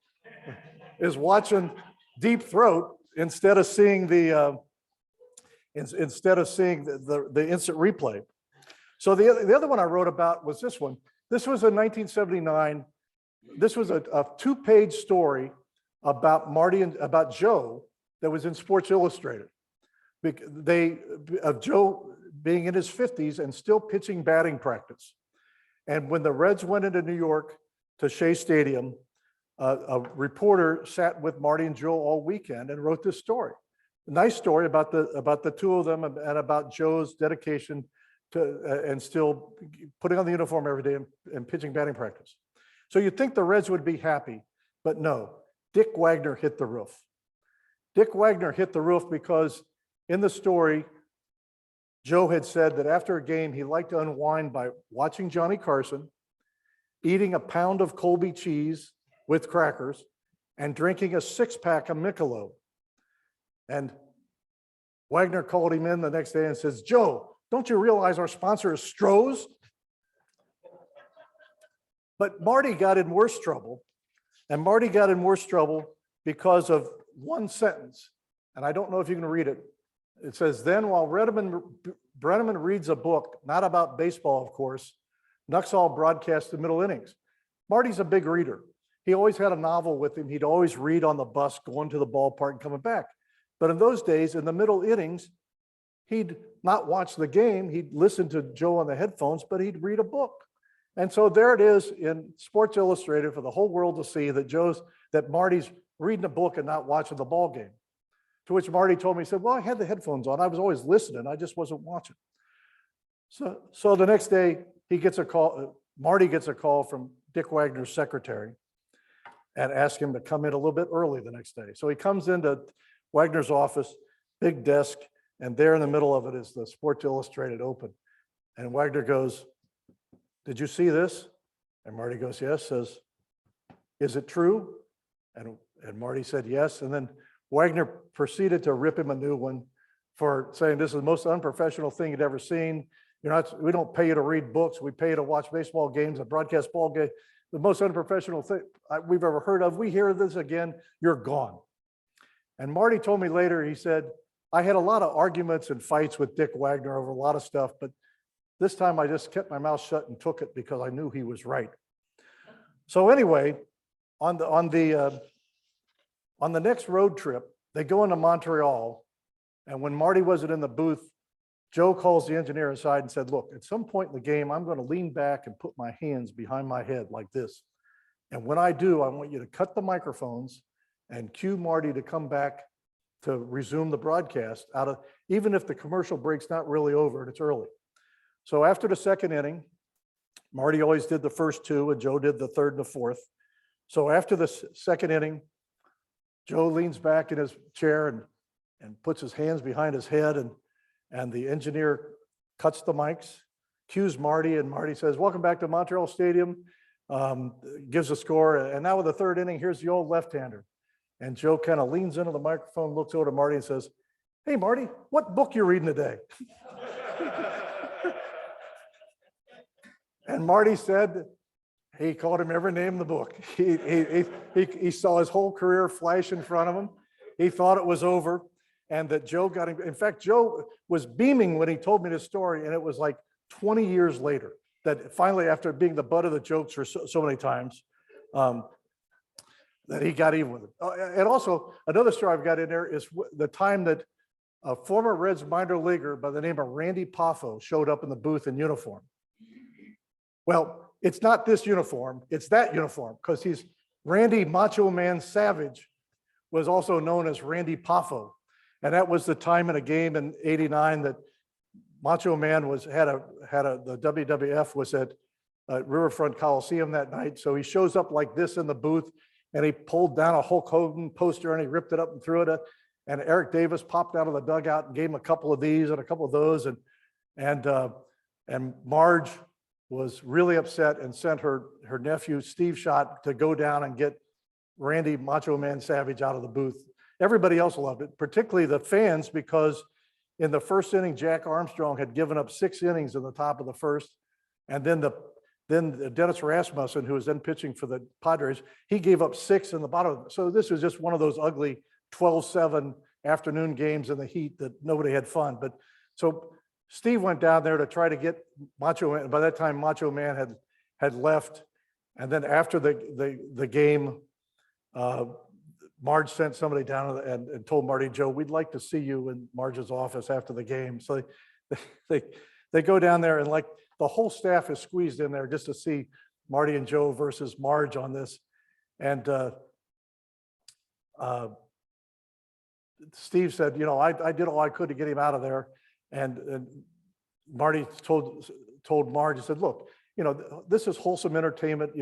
is watching Deep Throat instead of seeing the instant replay. So the other one I wrote about was this one. This was in 1979. This was a 2-page story about Marty and about Joe that was in Sports Illustrated. Of Joe being in his 50s and still pitching batting practice. And when the Reds went into New York to Shea Stadium, a reporter sat with Marty and Joe all weekend and wrote this story. A nice story about the two of them and about Joe's dedication to and still putting on the uniform every day and pitching batting practice. So you'd think the Reds would be happy, but no, Dick Wagner hit the roof. Dick Wagner hit the roof because in the story, Joe had said that after a game, he liked to unwind by watching Johnny Carson, eating a pound of Colby cheese with crackers, and drinking a 6-pack of Michelob. And Wagner called him in the next day and says, "Joe, don't you realize our sponsor is Stroh's?" But Marty got in worse trouble. And Marty got in worse trouble because of one sentence. And I don't know if you can read it. It says, "Then while Brennaman reads a book, not about baseball, of course, Nuxhall broadcasts the middle innings." Marty's a big reader. He always had a novel with him. He'd always read on the bus, going to the ballpark and coming back. But in those days, in the middle innings, he'd not watch the game. He'd listen to Joe on the headphones, but he'd read a book. And so there it is in Sports Illustrated for the whole world to see that Marty's reading a book and not watching the ball game. To which Marty told me, he said, well, I had the headphones on. I was always listening. I just wasn't watching. So the next day he gets a call, Marty gets a call from Dick Wagner's secretary and asks him to come in a little bit early the next day. So he comes into Wagner's office, big desk, and there in the middle of it is the Sports Illustrated open. And Wagner goes, did you see this? And Marty goes, yes. Says, is it true? And Marty said, yes. And then Wagner proceeded to rip him a new one for saying this is the most unprofessional thing you'd ever seen. We don't pay you to read books. We pay you to watch baseball games and broadcast ball game. The most unprofessional thing we've ever heard of. We hear this again, you're gone. And Marty told me later, he said, I had a lot of arguments and fights with Dick Wagner over a lot of stuff, but this time I just kept my mouth shut and took it because I knew he was right. So anyway, on the next road trip, they go into Montreal, and when Marty wasn't in the booth, Joe calls the engineer aside and said, look, at some point in the game, I'm going to lean back and put my hands behind my head like this. And when I do, I want you to cut the microphones and cue Marty to come back to resume the broadcast even if the commercial break's not really over and it's early. So after the second inning, Marty always did the first two and Joe did the third and the fourth. So after the second inning, Joe leans back in his chair and puts his hands behind his head, and the engineer cuts the mics, cues Marty, and Marty says, welcome back to Montreal Stadium, gives a score, and now with the third inning, here's the old left-hander. And Joe kind of leans into the microphone, looks over to Marty and says, hey, Marty, what book you reading today? And Marty said, he called him every name in the book. He saw his whole career flash in front of him. He thought it was over and that Joe got him. In fact, Joe was beaming when he told me this story, and it was like 20 years later that finally, after being the butt of the jokes for so many times, that he got even with it. And also, another story I've got in there is the time that a former Reds minor leaguer by the name of Randy Poffo showed up in the booth in uniform. Well, it's not this uniform, it's that uniform, because he's Randy Macho Man Savage was also known as Randy Poffo. And that was the time in a game in '89 that Macho Man the WWF was at Riverfront Coliseum that night. So he shows up like this in the booth, and he pulled down a Hulk Hogan poster and he ripped it up and threw it. And Eric Davis popped out of the dugout and gave him a couple of these and a couple of those. And Marge was really upset and sent her nephew, Steve Schott, to go down and get Randy Macho Man Savage out of the booth. Everybody else loved it, particularly the fans, because in the first inning, Jack Armstrong had given up 6 innings in the top of the first. And then Dennis Rasmussen, who was then pitching for the Padres, he gave up 6 in the bottom. So this was just one of those ugly 12-7 afternoon games in the heat that nobody had fun. But so Steve went down there to try to get Macho Man. By that time, Macho Man had left. And then after the game, Marge sent somebody down and told Marty, Joe, we'd like to see you in Marge's office after the game. So they go down there, and like the whole staff is squeezed in there just to see Marty and Joe versus Marge on this. And Steve said, I did all I could to get him out of there. And Marty told Marge, he said, look, this is wholesome entertainment.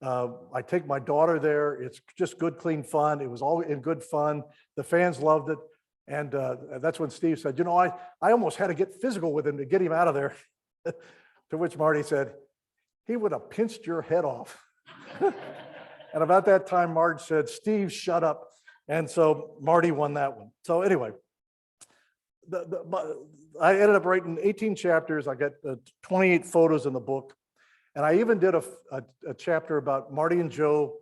I take my daughter there. It's just good, clean fun. It was all in good fun. The fans loved it. And that's when Steve said, I almost had to get physical with him to get him out of there. To which Marty said, he would have pinched your head off. And about that time, Marge said, Steve, shut up. And so Marty won that one. So anyway, I ended up writing 18 chapters. I got 28 photos in the book. And I even did a chapter about Marty and Joe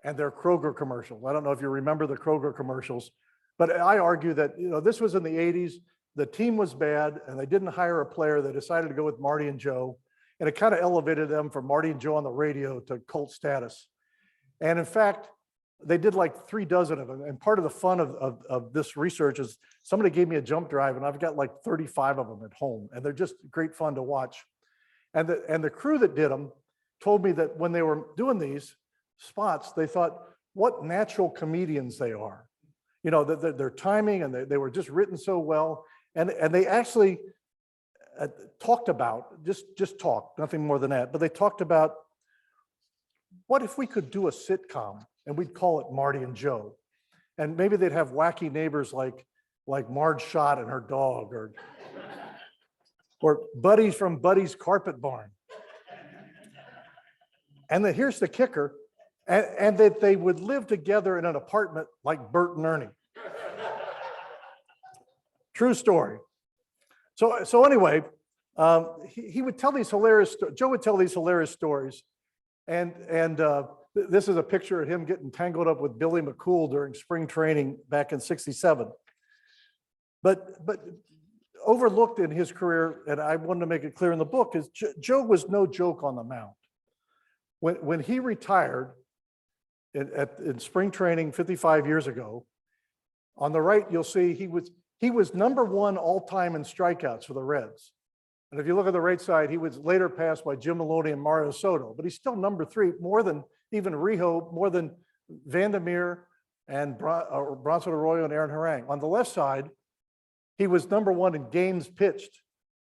and their Kroger commercials. I don't know if you remember the Kroger commercials, but I argue that, this was in the 80s. The team was bad and they didn't hire a player. They decided to go with Marty and Joe. And it kind of elevated them from Marty and Joe on the radio to cult status. And in fact, they did like 3 dozen of them. And part of the fun of this research is somebody gave me a jump drive and I've got like 35 of them at home, and they're just great fun to watch. And the crew that did them told me that when they were doing these spots, they thought, what natural comedians they are. You know, their timing, and they were just written so well. And they actually talked about, just talked, nothing more than that, but they talked about, what if we could do a sitcom and we'd call it Marty and Joe? And maybe they'd have wacky neighbors like Marge Schott and her dog, or Buddies from Buddy's Carpet Barn. And then here's the kicker, and that they would live together in an apartment like Bert and Ernie. True story. So anyway, he would tell these hilarious, Joe would tell these hilarious stories. And this is a picture of him getting tangled up with Billy McCool during spring training back in '67. But overlooked in his career, and I wanted to make it clear in the book, is Joe was no joke on the mound. When he retired in spring training 55 years ago, on the right, you'll see he was #1 all-time in strikeouts for the Reds. And if you look at the right side, he was later passed by Jim Maloney and Mario Soto, but he's still #3, more than even Rijo, more than Vandermeer and Bronson Arroyo and Aaron Harang. On the left side, he was #1 in games pitched,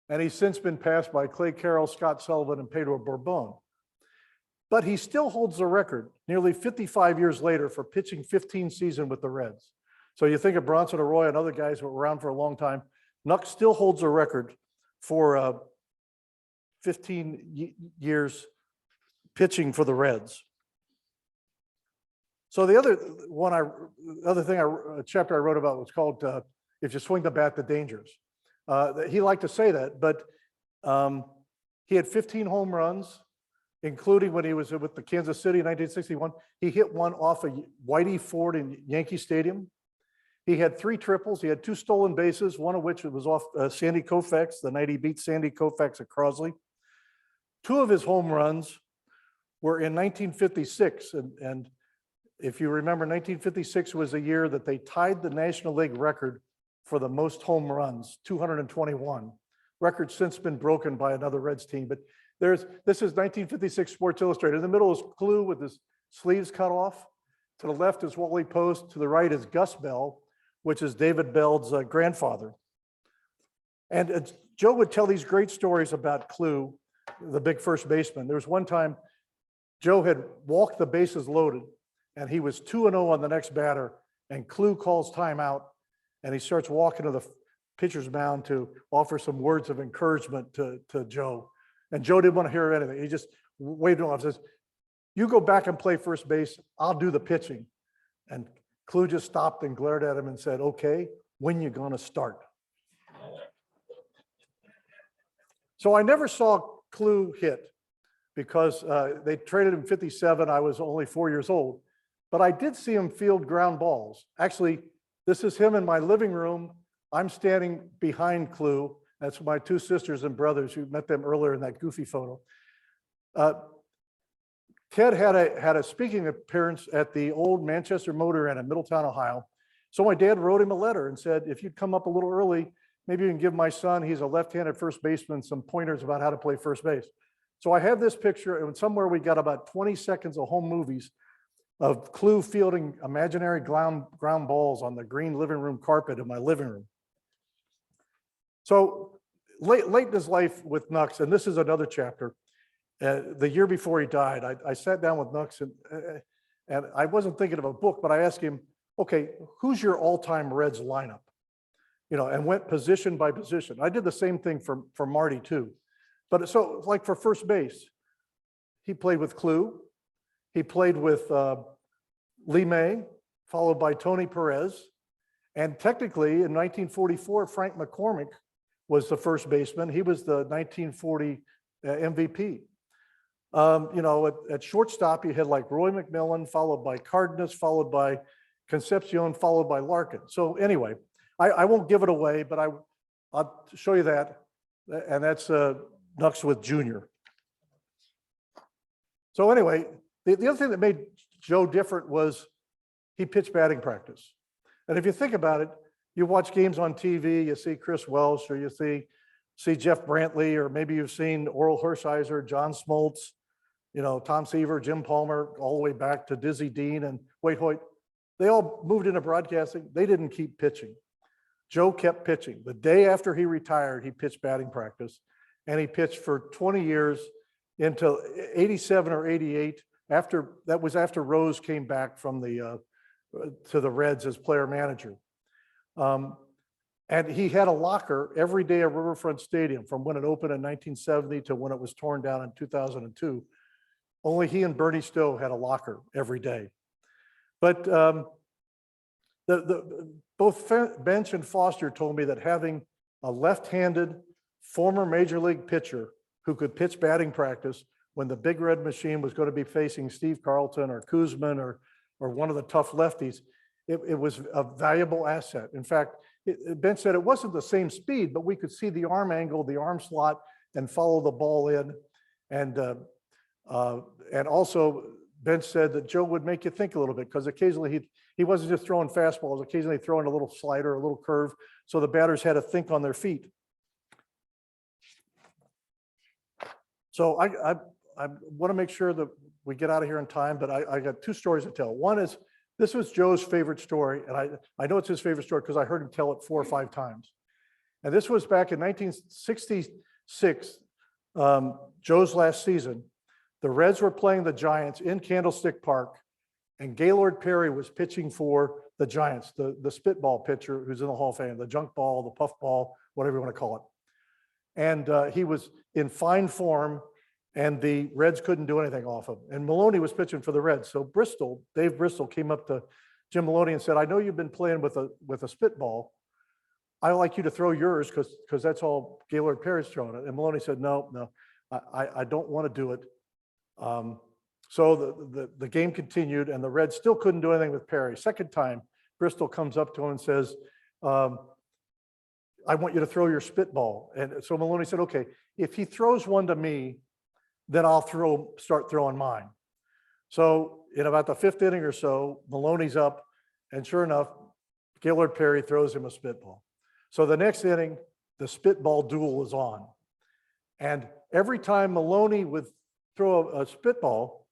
and he's since been passed by Clay Carroll, Scott Sullivan, and Pedro Bourbon. But he still holds the record nearly 55 years later for pitching 15 seasons with the Reds. So you think of Bronson Arroyo and other guys who were around for a long time. Nux still holds a record for 15 years pitching for the Reds. So the chapter I wrote about was called "If You Swing the Bat, the Dangers." He liked to say that, but he had 15 home runs, including when he was with the Kansas City in 1961. He hit one off of Whitey Ford in Yankee Stadium. He had 3 triples. He had 2 stolen bases, one of which was off Sandy Koufax, the night he beat Sandy Koufax at Crosley. 2 of his home runs were in 1956. And if you remember, 1956 was the year that they tied the National League record for the most home runs, 221. Record since been broken by another Reds team. But this is 1956 Sports Illustrated. In the middle is Clue with his sleeves cut off. To the left is Wally Post. To the right is Gus Bell, which is David Bell's grandfather. And Joe would tell these great stories about Clue, the big first baseman. There was one time Joe had walked the bases loaded, and he was 2-0 on the next batter, and Clue calls timeout, and he starts walking to the pitcher's mound to offer some words of encouragement to Joe. And Joe didn't want to hear anything. He just waved him off and says, "You go back and play first base, I'll do the pitching." And Clue just stopped and glared at him and said, "Okay, when you gonna start?" So I never saw Clue hit because they traded him 57. I was only 4 years old, but I did see him field ground balls. Actually, this is him in my living room. I'm standing behind Clue. That's my 2 sisters and brothers. You met them earlier in that goofy photo. Ted had a speaking appearance at the old Manchester Motor Inn in Middletown, Ohio. So my dad wrote him a letter and said, "If you'd come up a little early, maybe you can give my son, he's a left-handed first baseman, some pointers about how to play first base." So I have this picture, and somewhere we got about 20 seconds of home movies of Clue fielding imaginary ground balls on the green living room carpet in my living room. So late in his life with Nux, and this is another chapter, the year before he died, I sat down with Nux, and I wasn't thinking of a book, but I asked him, "Okay, who's your all-time Reds lineup?" You know, and went position by position. I did the same thing for Marty too. But so like for first base, he played with Clue. He played with Lee May, followed by Tony Perez. And technically in 1944, Frank McCormick was the first baseman. He was the 1940 MVP. You know, at shortstop, you had like Roy McMillan, followed by Cardenas, followed by Concepcion, followed by Larkin. So anyway, I won't give it away, but I'll show you that. And that's Nux with Junior. So anyway, the other thing that made Joe different was he pitched batting practice. And if you think about it, you watch games on TV, you see Chris Welsh, or you see Jeff Brantley, or maybe you've seen Oral Hershiser, John Smoltz, Tom Seaver, Jim Palmer, all the way back to Dizzy Dean and Wade Hoyt. They all moved into broadcasting. They didn't keep pitching. Joe kept pitching. The day after he retired, he pitched batting practice, and he pitched for 20 years until 87 or 88. That was after Rose came back from to the Reds as player manager. And he had a locker every day at Riverfront Stadium from when it opened in 1970 to when it was torn down in 2002. Only he and Bernie Stowe had a locker every day. But both Bench and Foster told me that having a left-handed former major league pitcher who could pitch batting practice when the Big Red Machine was going to be facing Steve Carlton or Kuzman or one of the tough lefties, it was a valuable asset. In fact, Bench said it wasn't the same speed, but we could see the arm angle, the arm slot, and follow the ball in. And also, Bench said that Joe would make you think a little bit, because occasionally he wasn't just throwing fastballs, occasionally throwing a little slider, a little curve, so the batters had to think on their feet. So I want to make sure that we get out of here in time, but I got two stories to tell. One is, this was Joe's favorite story, and I know it's his favorite story because I heard him tell it 4 or 5 times. And this was back in 1966, Joe's last season. The Reds were playing the Giants in Candlestick Park, and Gaylord Perry was pitching for the Giants, the spitball pitcher who's in the Hall of Fame, the junk ball, the puff ball, whatever you want to call it. And he was in fine form, and the Reds couldn't do anything off him. And Maloney was pitching for the Reds. So Dave Bristol came up to Jim Maloney and said, I know you've been playing with a spitball. I like you to throw yours because that's all Gaylord Perry's throwing it. And Maloney said, no, I don't want to do it. So the game continued, and the Reds still couldn't do anything with Perry. Second time, Bristol comes up to him and says, I want you to throw your spitball. And so Maloney said, okay, if he throws one to me, then I'll start throwing mine. So in about the 5th inning or so, Maloney's up, and sure enough, Gaylord Perry throws him a spitball. So the next inning, the spitball duel is on. And every time Maloney would throw a spitball,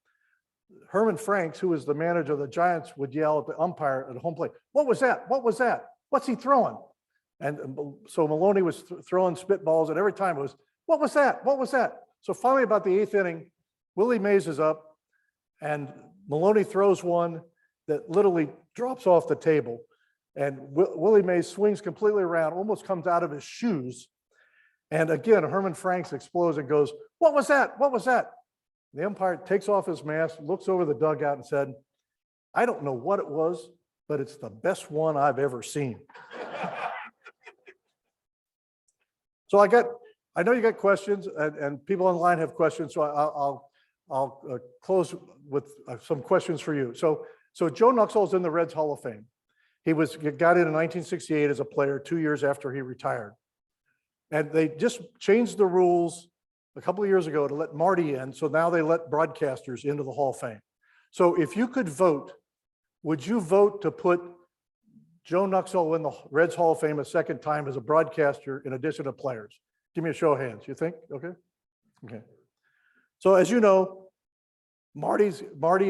Herman Franks, who was the manager of the Giants, would yell at the umpire at home plate, what was that? What was that? What's he throwing? And so Maloney was throwing spitballs, and every time it was, what was that? What was that? So finally, about the 8th inning, Willie Mays is up, and Maloney throws one that literally drops off the table. And Willie Mays swings completely around, almost comes out of his shoes. And again, Herman Franks explodes and goes, what was that? What was that? The umpire takes off his mask, looks over the dugout and said, I don't know what it was, but it's the best one I've ever seen. So I know you got questions, and people online have questions, so I'll close with some questions for you. So Joe Nuxhall is in the Reds Hall of Fame. He got in 1968 as a player, 2 years after he retired. And they just changed the rules a couple of years ago to let Marty in, so now they let broadcasters into the Hall of Fame. So if you could vote, would you vote to put Joe Nuxhall in the Reds Hall of Fame a second time as a broadcaster in addition to players? Give me a show of hands. You think? Okay. Okay. So as you know, Marty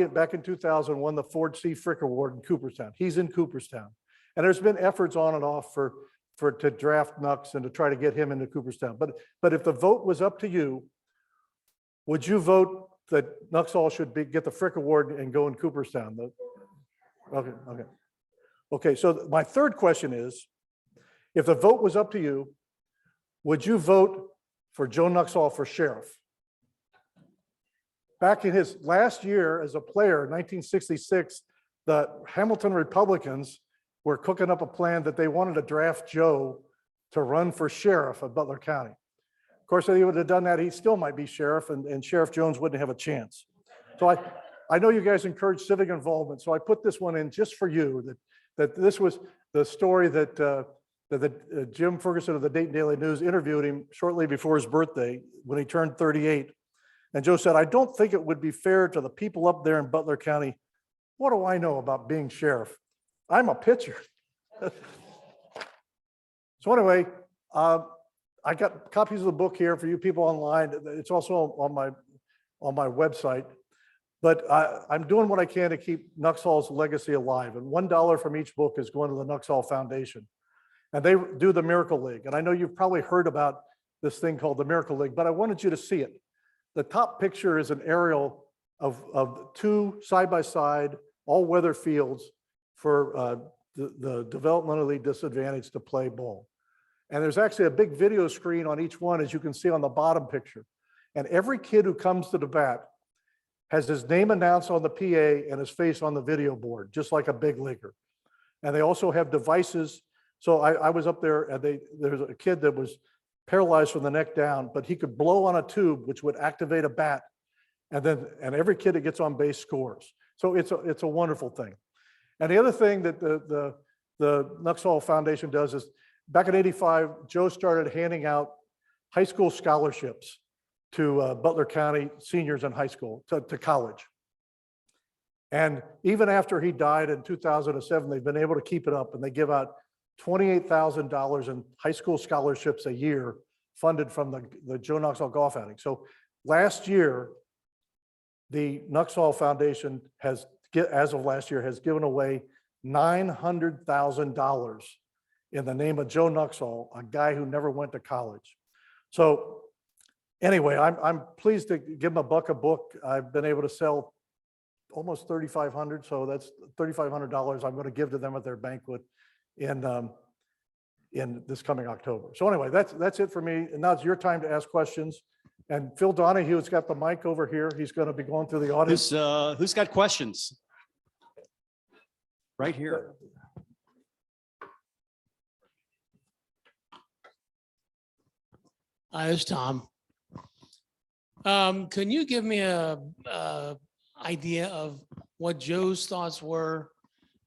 back in 2000 won the Ford C. Frick Award in Cooperstown. He's in Cooperstown, and there's been efforts on and off to draft Nux and to try to get him into Cooperstown. But if the vote was up to you, would you vote that Nuxhall should get the Frick Award and go in Cooperstown? Okay. So my third question is, if the vote was up to you, would you vote for Joe Nuxhall for sheriff? Back in his last year as a player, 1966, the Hamilton Republicans were cooking up a plan that they wanted to draft Joe to run for sheriff of Butler County. Of course, if he would have done that, he still might be sheriff, and Sheriff Jones wouldn't have a chance. So I know you guys encourage civic involvement, so I put this one in just for you, that this was the story that Jim Ferguson of the Dayton Daily News interviewed him shortly before his birthday when he turned 38. And Joe said, I don't think it would be fair to the people up there in Butler County what do I know about being sheriff? I'm a pitcher. So anyway, I got copies of the book here for you people online. It's also on my website. But I'm doing what I can to keep Nuxhall's legacy alive. And $1 from each book is going to the Nuxhall Foundation. And they do the Miracle League. And I know you've probably heard about this thing called the Miracle League, but I wanted you to see it. The top picture is an aerial of two side-by-side all-weather fields for the developmentally disadvantaged to play ball. And there's actually a big video screen on each one, as you can see on the bottom picture. And every kid who comes to the bat has his name announced on the PA and his face on the video board, just like a big leaguer. And they also have devices. So I was up there and there's a kid that was paralyzed from the neck down, but he could blow on a tube, which would activate a bat. And every kid that gets on base scores. So it's a wonderful thing. And the other thing that the Nuxhall Foundation does is, back in '85, Joe started handing out high school scholarships to Butler County seniors in high school, to college. And even after he died in 2007, they've been able to keep it up, and they give out $28,000 in high school scholarships a year funded from the Joe Nuxhall Golf Outing. So last year, the Nuxhall Foundation has, as of last year, has given away $900,000 in the name of Joe Nuxhall, a guy who never went to college. So anyway, I'm pleased to give him $1 a book. I've been able to sell almost 3,500, so that's $3,500 I'm going to give to them at their banquet in this coming October. So anyway, that's it for me. And now it's your time to ask questions. And Phil Donahue's got the mic over here. He's going to be going through the audience. Who's got questions? Right here. Hi, it's Tom. Can you give me a idea of what Joe's thoughts were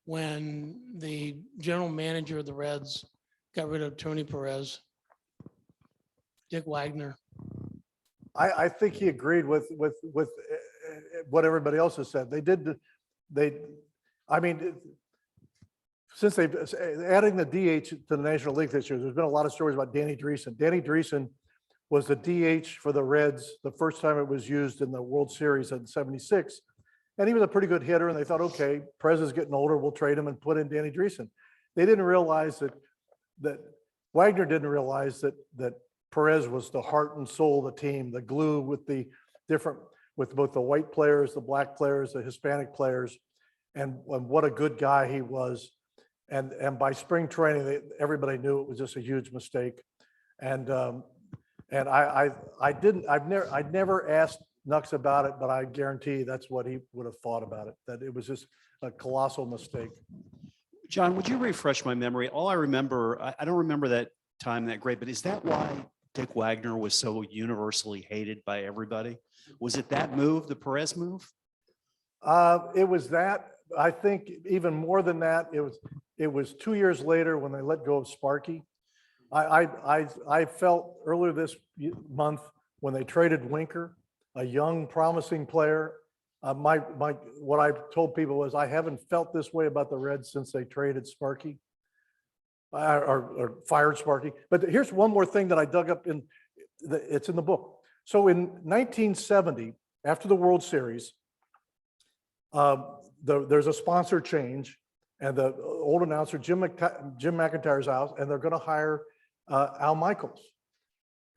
when the general manager of the Reds got rid of Tony Perez, Dick Wagner? I think he agreed with what everybody else has said. I mean, since they've adding the DH to the National League this year, there's been a lot of stories about Danny Dreesen. Danny Dreesen was the DH for the Reds the first time it was used in the World Series in '76. And he was a pretty good hitter, and they thought, okay, Perez is getting older, we'll trade him and put in Danny Dreesen. They didn't realize that Wagner didn't realize that Perez was the heart and soul of the team, the glue with both the white players, the black players, the Hispanic players, and what a good guy he was. And by spring training, everybody knew it was just a huge mistake. And I'd never asked Nux about it, but I guarantee that's what he would have thought about it, that it was just a colossal mistake. John, would you refresh my memory? All I remember, I don't remember that time that great, but is that why Dick Wagner was so universally hated by everybody? Was it that move, the Perez move? It was that. I think even more than that, it was 2 years later when they let go of Sparky. I felt earlier this month when they traded Winker, a young, promising player. What I told people was I haven't felt this way about the Reds since they traded Sparky or fired Sparky. But here's one more thing that I dug up it's in the book. So in 1970, after the World Series, there's a sponsor change, and the old announcer Jim McIntyre's out, and they're going to hire Al Michaels.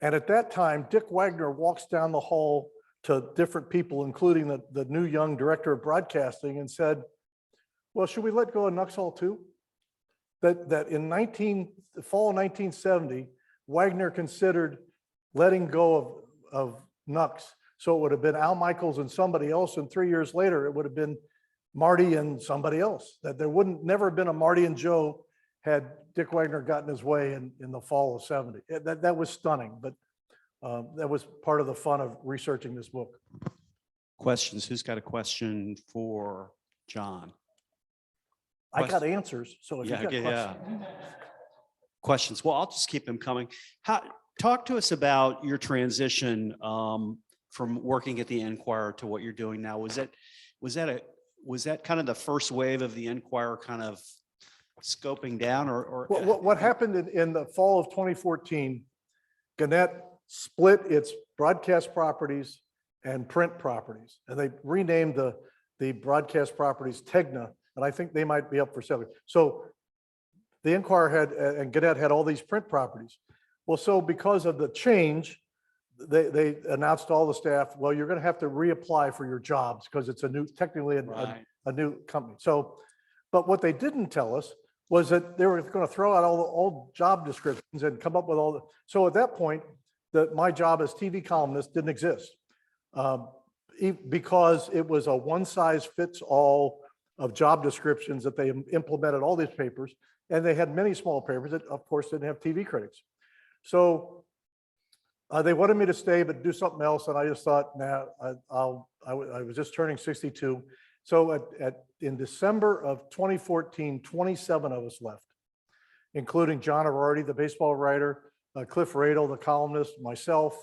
And at that time, Dick Wagner walks down the hall to different people, including the new young director of broadcasting, and said, well, should we let go of Nuxhall too? That in the fall of 1970, Wagner considered letting go of Nux. So it would have been Al Michaels and somebody else. And 3 years later, it would have been Marty and somebody else. That there wouldn't never have been a Marty and Joe had Dick Wagner gotten his way in the fall of '70. That was stunning, but that was part of the fun of researching this book. Questions? Who's got a question for John? I got answers, so if you got questions. Questions. Well, I'll just keep them coming. Talk to us about your transition from working at the Enquirer to what you're doing now. Was was that kind of the first wave of the Enquirer kind of scoping down or? What happened in the fall of 2014, Gannett split its broadcast properties and print properties, and they renamed the broadcast properties Tegna, and I think they might be up for sale. So the Enquirer had, and Gannett had all these print properties. Well, so because of the change, they announced to all the staff, well, you're going to have to reapply for your jobs because it's technically a new company. So, but what they didn't tell us was that they were going to throw out all the old job descriptions and come up with all the, so at that point, my job as TV columnist didn't exist. Because it was a one size fits all of job descriptions that they implemented all these papers, and they had many small papers that of course didn't have TV critics. So they wanted me to stay but do something else, and I just thought, nah, I was just turning 62. So in December of 2014, 27 of us left, including John Ararty, the baseball writer, Cliff Radel, the columnist, myself,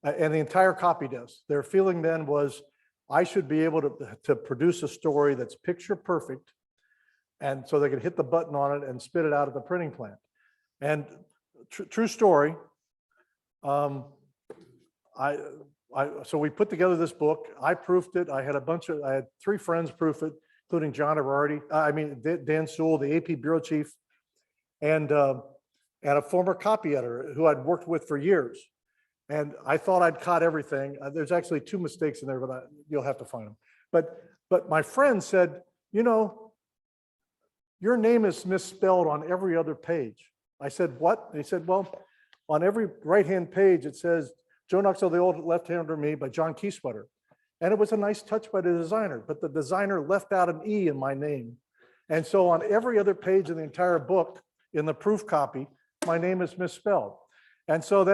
and the entire copy desk. Their feeling then was I should be able to produce a story that's picture perfect, and so they could hit the button on it and spit it out at the printing plant. And true story, so we put together this book. I proofed it. I had 3 friends proof it, including John Ararty, Dan Sewell, the AP bureau chief, and a former copy editor who I'd worked with for years. And I thought I'd caught everything. There's actually 2 mistakes in there, but you'll have to find them. But my friend said, you know, your name is misspelled on every other page. I said, what? And he said, well, on every right-hand page, it says, Joe Nuxhall, the Old Lefthander Me by John Kiesewetter. And it was a nice touch by the designer, but the designer left out an E in my name. And so on every other page in the entire book, in the proof copy, my name is misspelled. And so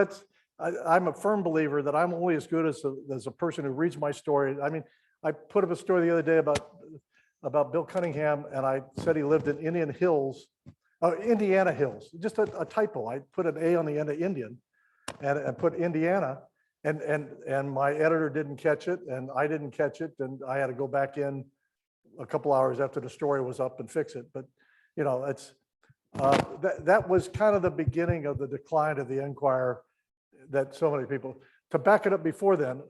I'm a firm believer that I'm only as good as a person who reads my story. I mean, I put up a story the other day about Bill Cunningham, and I said he lived in Indiana Hills, just a typo. I put an A on the end of Indian and put Indiana, and my editor didn't catch it, and I didn't catch it, and I had to go back in a couple hours after the story was up and fix it. But you know, it's that was kind of the beginning of the decline of the Enquirer. That so many people, to back it up before then,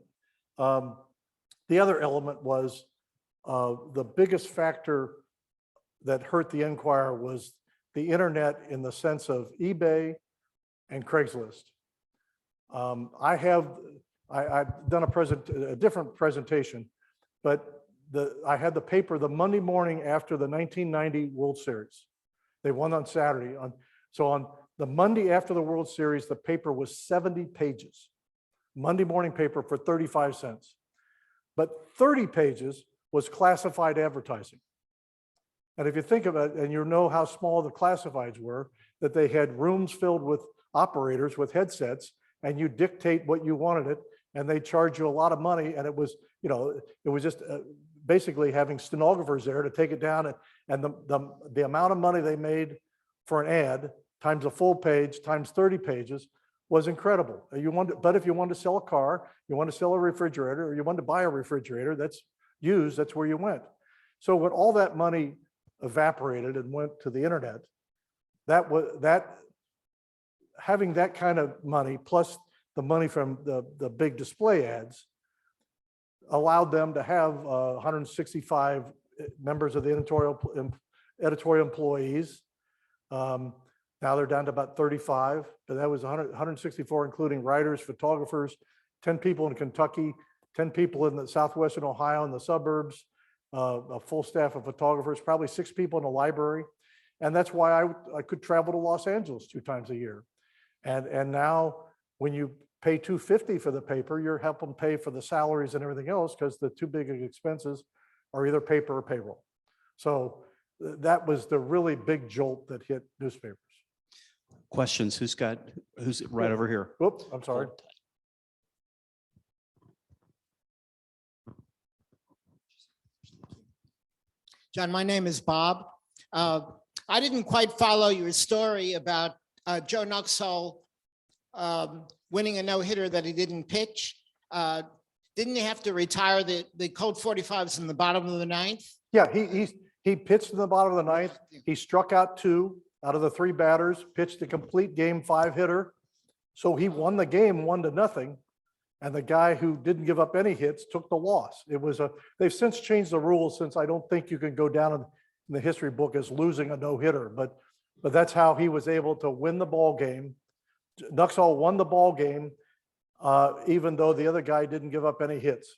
the other element was the biggest factor that hurt the Enquirer was the internet in the sense of eBay and Craigslist. I've done a different presentation, but I had the paper the Monday morning after the 1990 World Series. They won on Saturday. So on the Monday after the World Series, the paper was 70 pages. Monday morning paper for 35 cents. But 30 pages was classified advertising. And if you think of it, and you know how small the classifieds were, that they had rooms filled with operators with headsets, and you dictate what you wanted it, and they charge you a lot of money. And it was, you know, it was just basically having stenographers there to take it down. And the amount of money they made for an ad times a full page times 30 pages was incredible. But if you wanted to sell a car, you want to sell a refrigerator, or you want to buy a refrigerator that's used, that's where you went. So when all that money evaporated and went to the internet, having that kind of money plus the money from the big display ads allowed them to have 165 members of the editorial employees. Now they're down to about 35, but that was 164, including writers, photographers, 10 people in Kentucky, 10 people in the southwestern Ohio in the suburbs, a full staff of photographers, probably 6 people in the library. And that's why I could travel to Los Angeles 2 times a year. And now when you pay $250 for the paper, you're helping pay for the salaries and everything else, because the 2 big expenses are either paper or payroll. So that was the really big jolt that hit newspapers. Questions? Who's right over here? Whoops, I'm sorry. John, my name is Bob. I didn't quite follow your story about Joe Nuxhall winning a no-hitter that he didn't pitch. Didn't he have to retire the cold 45s in the bottom of the 9th? Yeah, he pitched in the bottom of the ninth. He struck out 2 out of the 3 batters, pitched a complete game 5 hitter. So he won the game 1-0. And the guy who didn't give up any hits took the loss. They've since changed the rules, since I don't think you can go down in the history book as losing a no-hitter, but that's how he was able to win the ball game. Nuxhall won the ball game, even though the other guy didn't give up any hits.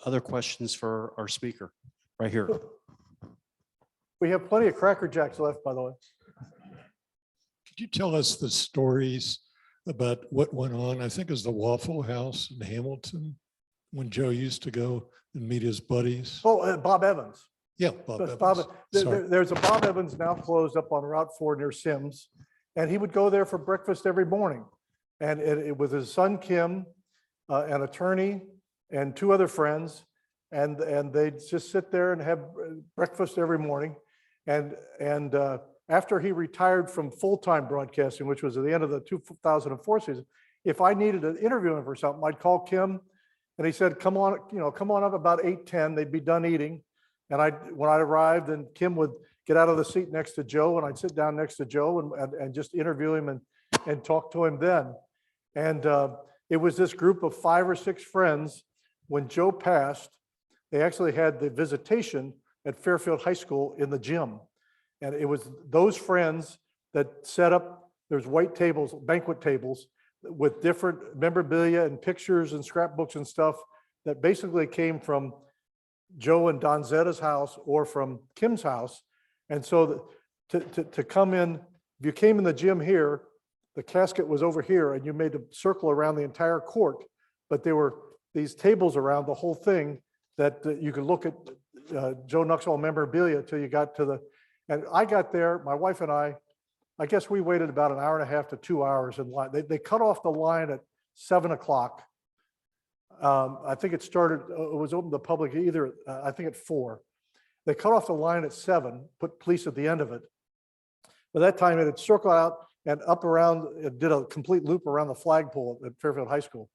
Other questions for our speaker right here? We have plenty of Cracker Jacks left, by the way. Could you tell us the stories about what went on? I think it was the Waffle House in Hamilton when Joe used to go and meet his buddies. Oh, Bob Evans. Yeah, Bob That's Evans. Sorry. There's a Bob Evans now closed up on Route 4 near Sims, and he would go there for breakfast every morning. And it was his son Kim, an attorney, and 2 other friends, and they'd just sit there and have breakfast every morning. And after he retired from full-time broadcasting, which was at the end of the 2004 season, if I needed to interview him for something, I'd call Kim, and he said, come on up about 8:10. They'd be done eating. And when I arrived, and Kim would get out of the seat next to Joe, and I'd sit down next to Joe and just interview him and talk to him then. And it was this group of 5 or 6 friends. When Joe passed, they actually had the visitation at Fairfield High School in the gym. And it was those friends that set up, there's white tables, banquet tables with different memorabilia and pictures and scrapbooks and stuff that basically came from Joe and Don Zetta's house or from Kim's house. And so to come in, if you came in the gym here, the casket was over here and you made a circle around the entire court, but there were these tables around the whole thing that you could look at Joe Nuxhall memorabilia until you got to and I got there, my wife and I guess we waited about an hour and a half to 2 hours in line. They cut off the line at 7 o'clock. I think it started, it was open to the public either, I think at 4. They cut off the line at 7, put police at the end of it. By that time it had circled out and up around, it did a complete loop around the flagpole at Fairfield High School.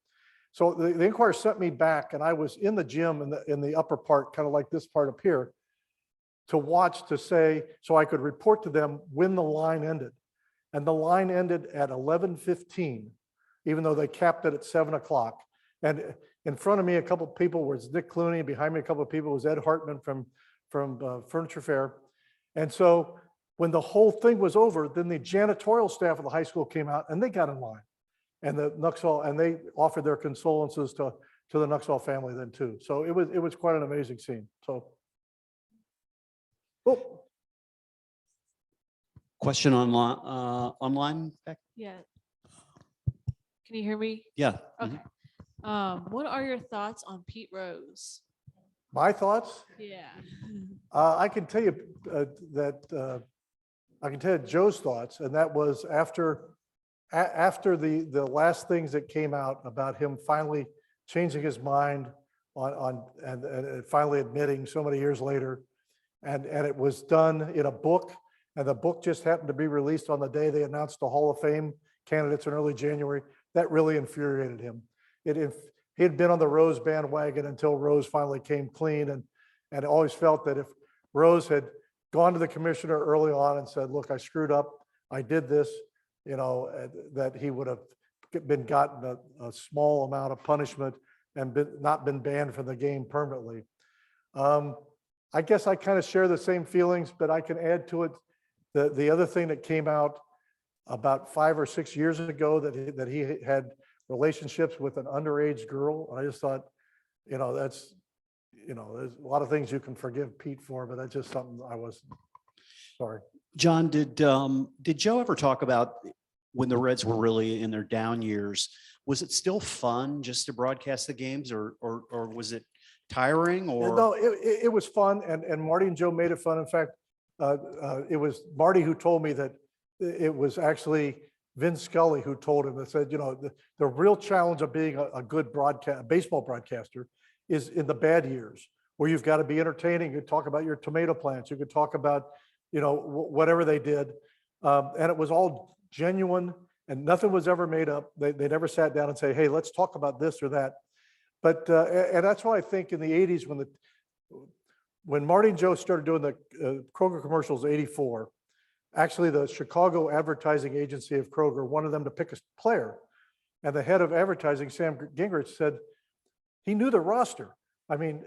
So the Inquirer sent me back, and I was in the gym in the upper part, kind of like this part up here, to watch, to say, so I could report to them when the line ended. And the line ended at 11:15, even though they capped it at 7 o'clock. And in front of me, a couple of people was Nick Clooney. Behind me, a couple of people was Ed Hartman from Furniture Fair. And so when the whole thing was over, then the janitorial staff of the high school came out and they got in line. And the Nuxhall, and they offered their condolences to the Nuxhall family then too. So it was quite an amazing scene. So, oh, Question online? Beck? Yeah. Can you hear me? Yeah. Okay. What are your thoughts on Pete Rose? my thoughts. Yeah. I can tell you I can tell you Joe's thoughts, and that was after the last things that came out about him finally changing his mind and finally admitting so many years later, and it was done in a book, and the book just happened to be released on the day they announced the Hall of Fame candidates in early January. That really infuriated him. He had been on the Rose bandwagon until Rose finally came clean, and always felt that if Rose had gone to the commissioner early on and said, look, I screwed up, I did this, that he would have gotten a small amount of punishment and not been banned from the game permanently. I guess I kind of share the same feelings, but I can add to it the other thing that came out about 5 or 6 years ago, that he had relationships with an underage girl. And I just thought, there's a lot of things you can forgive Pete for, but that's just something I was sorry. John, did Joe ever talk about when the Reds were really in their down years? Was it still fun just to broadcast the games, or was it tiring? Or no, it was fun, and Marty and Joe made it fun. In fact, it was Marty who told me that it was actually Vin Scully who told him, that said, the real challenge of being a good baseball broadcaster is in the bad years, where you've got to be entertaining. You could talk about your tomato plants. You could talk about, whatever they did. And it was all genuine and nothing was ever made up. They never sat down and say, hey, let's talk about this or that. But, and that's why I think in the 80s, when Marty and Joe started doing the Kroger commercials, 84, actually the Chicago advertising agency of Kroger wanted them to pick a player. And the head of advertising, Sam Gingrich, said he knew the roster. I mean,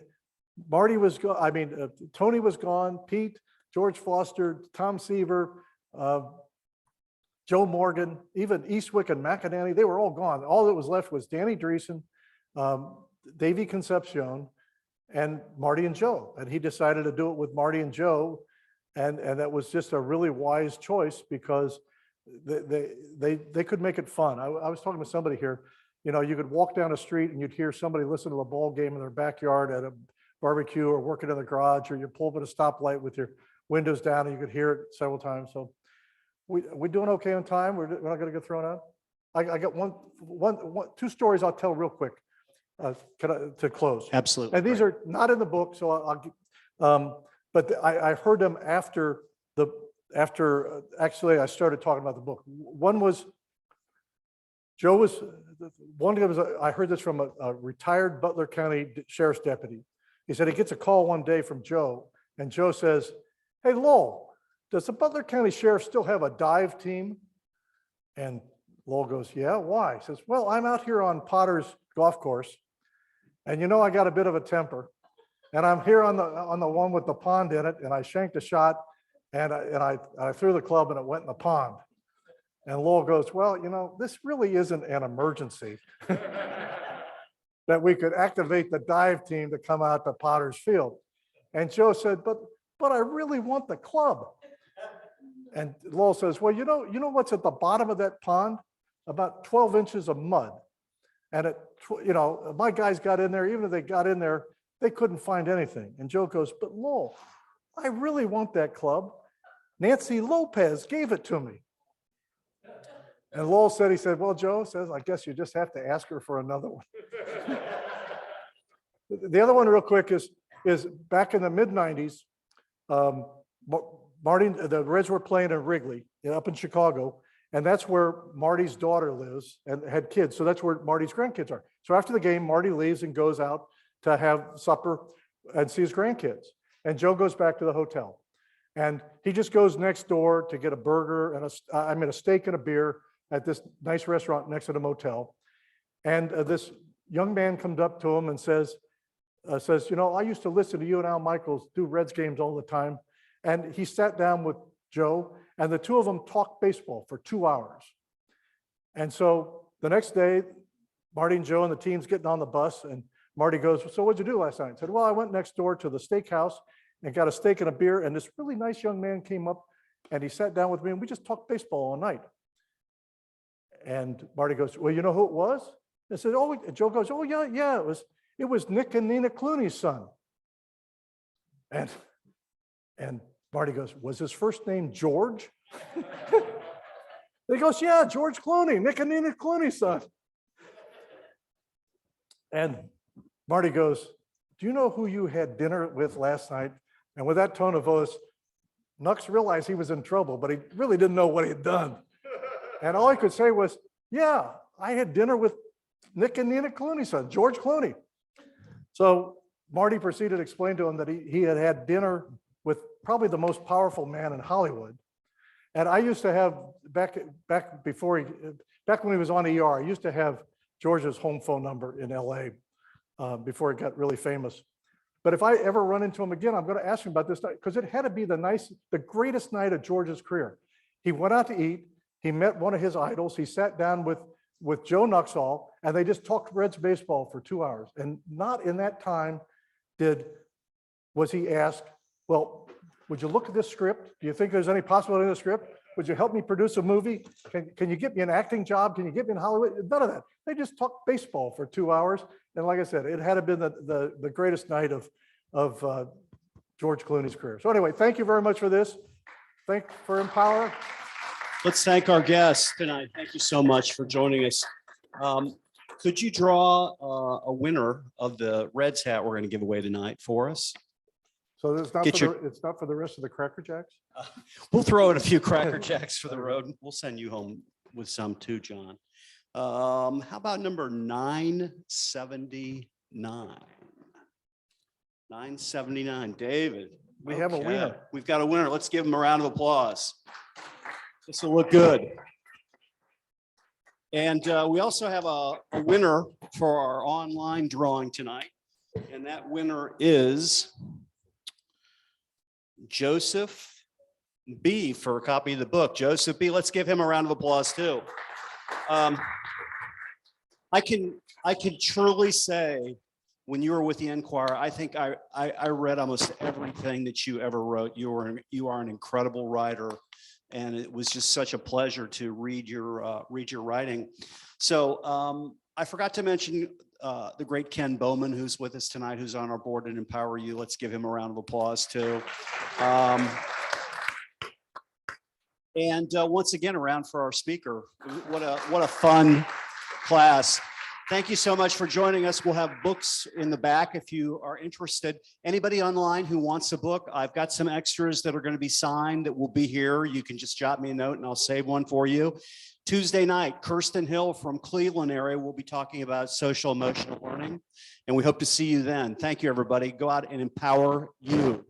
Marty was gone. I mean, Tony was gone, Pete, George Foster, Tom Seaver, Joe Morgan, even Eastwick and McInerney, they were all gone. All that was left was Danny Dreesen, Davey Concepcion, and Marty and Joe. And he decided to do it with Marty and Joe. And that was just a really wise choice because they could make it fun. I was talking to somebody here, you know, you could walk down the street and you'd hear somebody listen to a ball game in their backyard at a barbecue or working in the garage, or you pull up at a stoplight with your windows down and you could hear it several times. So we doing okay on time? We're not going to get thrown out. I got two stories I'll tell real quick to close. Absolutely. And these are not in the book, so but I heard them after actually I started talking about the book. One was I heard this from a retired Butler County Sheriff's deputy. He said he gets a call one day from Joe, and Joe says, "Hey, Lowell, does the Butler County Sheriff still have a dive team?" And Lowell goes, "Yeah, why?" He says, "Well, I'm out here on Potter's golf course, and you know I got a bit of a temper, and I'm here on the one with the pond in it, and I shanked a shot, and I threw the club and it went in the pond." And Lowell goes, "Well, you know, this really isn't an emergency that we could activate the dive team to come out to Potter's Field." And Joe said, but I really want the club. And Lowell says, "Well, you know what's at the bottom of that pond? About 12 inches of mud. And my guys got in there, even if they got in there, they couldn't find anything." And Joe goes, "But Lowell, I really want that club. Nancy Lopez gave it to me." And Lowell said, "Well, Joe says, I guess you just have to ask her for another one." The other one real quick is back in the mid-90s, the Reds were playing in Wrigley up in Chicago, and that's where Marty's daughter lives and had kids. So that's where Marty's grandkids are. So after the game, Marty leaves and goes out to have supper and see his grandkids. And Joe goes back to the hotel. And he just goes next door to get a burger and a steak and a beer at this nice restaurant next to the motel. And this young man comes up to him and says, "You know, I used to listen to you and Al Michaels do Reds games all the time." And he sat down with Joe, and the two of them talked baseball for 2 hours. And so the next day, Marty and Joe and the team's getting on the bus, and Marty goes, "So what'd you do last night?" I said, "Well, I went next door to the steakhouse and got a steak and a beer, and this really nice young man came up and he sat down with me and we just talked baseball all night." And Marty goes, "Well, you know who it was?" I said, "Oh," Joe goes, "Oh, yeah, it was Nick and Nina Clooney's son." And Marty goes, "Was his first name George?" He goes, "Yeah, George Clooney, Nick and Nina Clooney's son." And Marty goes, "Do you know who you had dinner with last night?" And with that tone of voice, Nux realized he was in trouble, but he really didn't know what he had done. And all he could say was, "Yeah, I had dinner with Nick and Nina Clooney's son, George Clooney." So Marty proceeded to explain to him that he had had dinner with probably the most powerful man in Hollywood. And I used to have, back when he was on ER, I used to have George's home phone number in LA before it got really famous. But if I ever run into him again, I'm going to ask him about this night, because it had to be the greatest night of George's career. He went out to eat. He met one of his idols. He sat down with Joe Nuxhall, and they just talked Reds baseball for 2 hours. And not in that time was he asked, "Well, would you look at this script? Do you think there's any possibility in the script? Would you help me produce a movie? Can you get me an acting job? Can you get me in Hollywood?" None of that. They just talked baseball for 2 hours. And like I said, it had to been the greatest night of George Clooney's career. So anyway, thank you very much for this. Thank for Empower. Let's thank our guests tonight. Thank you so much for joining us. Could you draw a winner of the Reds hat we're going to give away tonight for us? So it's not for the rest of the Cracker Jacks? We'll throw in a few Cracker Jacks for the road. We'll send you home with some too, John. How about number 970? 979. David. We have a Okay. winner. We've got a winner. Let's give him a round of applause. This will look good. And we also have a winner for our online drawing tonight. And that winner is Joseph B. for a copy of the book. Joseph B. Let's give him a round of applause too. I can truly say, when you were with the Enquirer, I think I read almost everything that you ever wrote. You are an incredible writer, and it was just such a pleasure to read your writing. So I forgot to mention the great Ken Bowman, who's with us tonight, who's on our board at Empower You. Let's give him a round of applause too. And once again, a round for our speaker. What a fun class. Thank you so much for joining us. We'll have books in the back if you are interested. Anybody online who wants a book, I've got some extras that are going to be signed that will be here. You can just jot me a note and I'll save one for you. Tuesday night, Kirsten Hill from Cleveland area will be talking about social emotional learning, and we hope to see you then. Thank you, everybody. Go out and empower you.